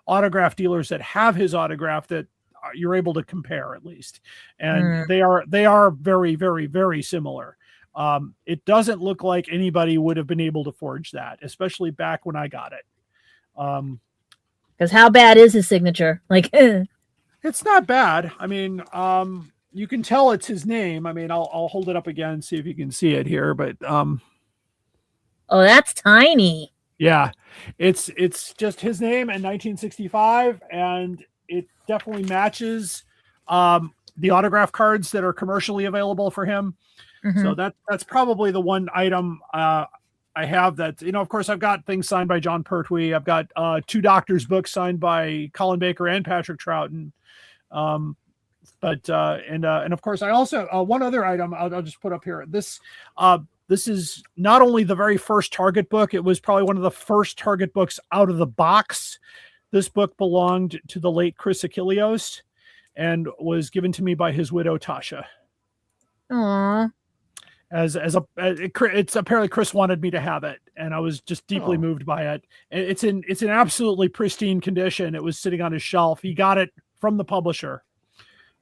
autograph dealers that have his autograph that you're able to compare at least, and they are very, very, very similar. It doesn't look like anybody would have been able to forge that, especially back when I got it. Because how bad is his signature? Like, it's not bad. I mean, you can tell it's his name. I mean, I'll hold it up again and see if you can see it here. But oh, that's tiny. Yeah, it's just his name and 1965, and it definitely matches the autograph cards that are commercially available for him. So that's probably the one item I have that, of course, I've got things signed by John Pertwee. I've got 2 doctors' books signed by Colin Baker and Patrick Troughton. And of course, I also one other item I'll just put up here. This is not only the very first Target book; it was probably one of the first Target books out of the box. This book belonged to the late Chris Achilleos and was given to me by his widow Tasha. Aww. It's apparently Chris wanted me to have it, and I was just deeply moved by it. It's in absolutely pristine condition. It was sitting on his shelf. He got it from the publisher.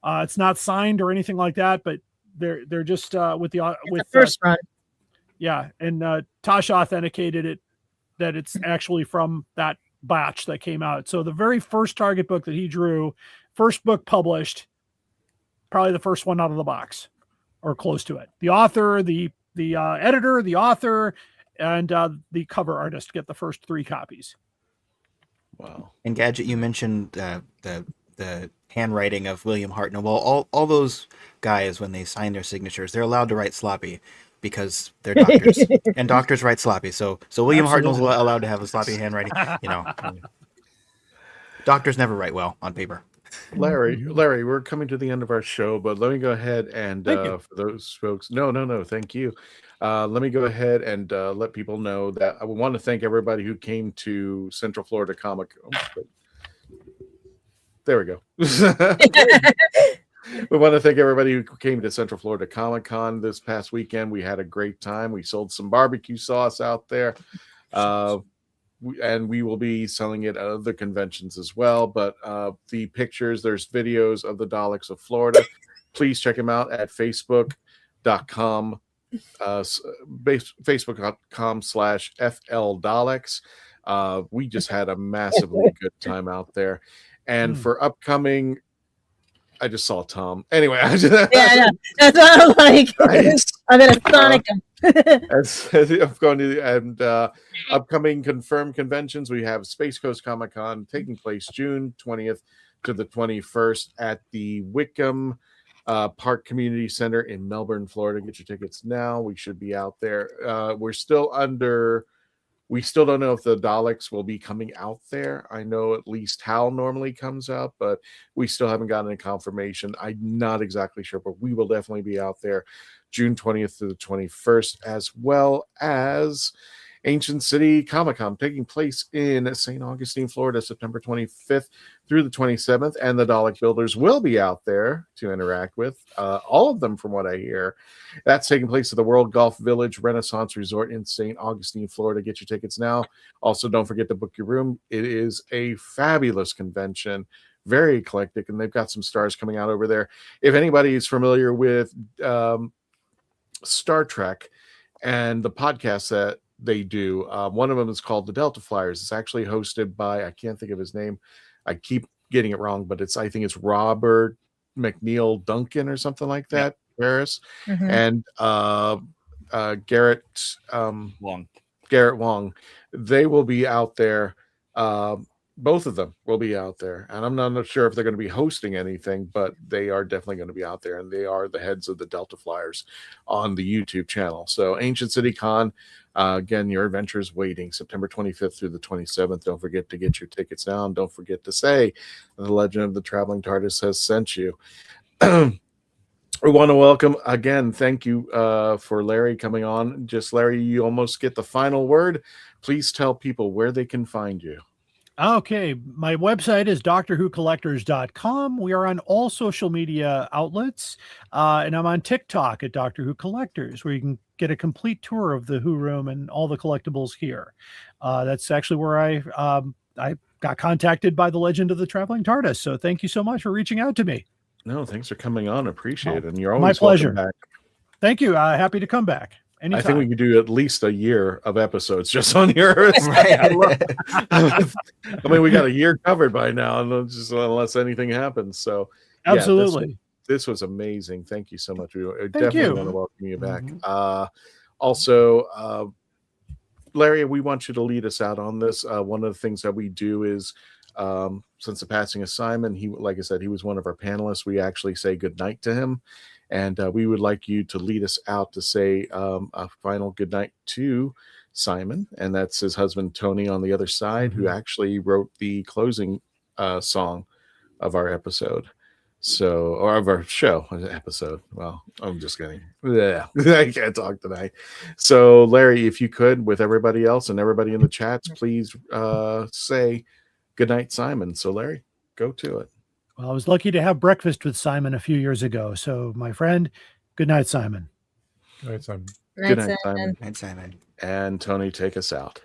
It's not signed or anything like that, but they're just with the first run. Yeah, and Tasha authenticated it that it's actually from that batch that came out. So the very first Target book that he drew, first book published, probably the first one out of the box or close to it. The author, the editor, the author, and the cover artist get the first 3 copies. Wow. And Gadget, you mentioned the handwriting of William Hartnell. Well, all those guys, when they sign their signatures, they're allowed to write sloppy because they're doctors, and doctors write sloppy. So William Hartnell's allowed to have a sloppy handwriting. Doctors never write well on paper. Larry, we're coming to the end of our show, but let me go ahead and for those folks, no, thank you. Let me go ahead and let people know that I want to thank everybody who came to Central Florida Comic. There we go. We want to thank everybody who came to Central Florida Comic Con this past weekend. We had a great time. We sold some barbecue sauce out there. And we will be selling it at other conventions as well. But the pictures, there's videos of the Daleks of Florida. Please check them out at facebook.com, facebook.com/FL Daleks. We just had a massively good time out there. And for upcoming, I just saw Tom. Anyway, that's what I was like. I'm gonna Sonic him. I'm going to and upcoming confirmed conventions. We have Space Coast Comic Con taking place June 20th to the 21st at the Wickham Park Community Center in Melbourne, Florida. Get your tickets now. We should be out there. We still don't know if the Daleks will be coming out there. I know at least Hal normally comes out, but we still haven't gotten a confirmation. I'm not exactly sure, but we will definitely be out there June 20th to the 21st, as well as Ancient City Comic-Con taking place in St. Augustine, Florida, September 25th through the 27th. And the Dalek Builders will be out there to interact with, all of them from what I hear. That's taking place at the World Golf Village Renaissance Resort in St. Augustine, Florida. Get your tickets now. Also, don't forget to book your room. It is a fabulous convention, very eclectic, and they've got some stars coming out over there. If anybody is familiar with Star Trek and the podcast that they do, one of them is called the Delta Flyers. It's actually hosted by, I can't think of his name, I keep getting it wrong, but I think it's Robert McNeil Duncan or something like that, Paris, and Garrett Wong. They will be out there. Both of them will be out there, and I'm not sure if they're going to be hosting anything, but they are definitely going to be out there, and they are the heads of the Delta Flyers on the YouTube channel. So Ancient City Con, again, your adventure is waiting, September 25th through the 27th. Don't forget to get your tickets now, and don't forget to say the Legend of the Traveling TARDIS has sent you. We want to welcome again. Thank you for Larry coming on. Just Larry, you almost get the final word. Please tell people where they can find you. Okay, my website is DoctorWhoCollectors.com. We are on all social media outlets, and I'm on TikTok at Doctor Who Collectors, where you can get a complete tour of the Who room and all the collectibles here. That's actually where I got contacted by the Legend of the Traveling TARDIS. So thank you so much for reaching out to me. No, thanks for coming on. Appreciate it. And you're always my pleasure. welcome back. Thank you. Happy to come back. Anytime. I think we could do at least a year of episodes just on yours. I mean, we got a year covered by now, and just unless anything happens. So, absolutely, this was amazing. Thank you so much. We Thank definitely you. want to welcome you back. Also, Larry, we want you to lead us out on this. One of the things that we do is, since the passing of Simon, he, like I said, he was one of our panelists. We actually say good night to him. And we would like you to lead us out to say a final good night to Simon. And that's his husband, Tony, on the other side, who actually wrote the closing song of our episode. So, or of our show episode. Well, I'm just kidding. Yeah, I can't talk tonight. So, Larry, if you could, with everybody else and everybody in the chats, please say good night, Simon. So, Larry, go to it. Well, I was lucky to have breakfast with Simon a few years ago. So, my friend, good night, Simon. Good night, Simon. Good night, Simon. Good night, Simon. And Tony, take us out.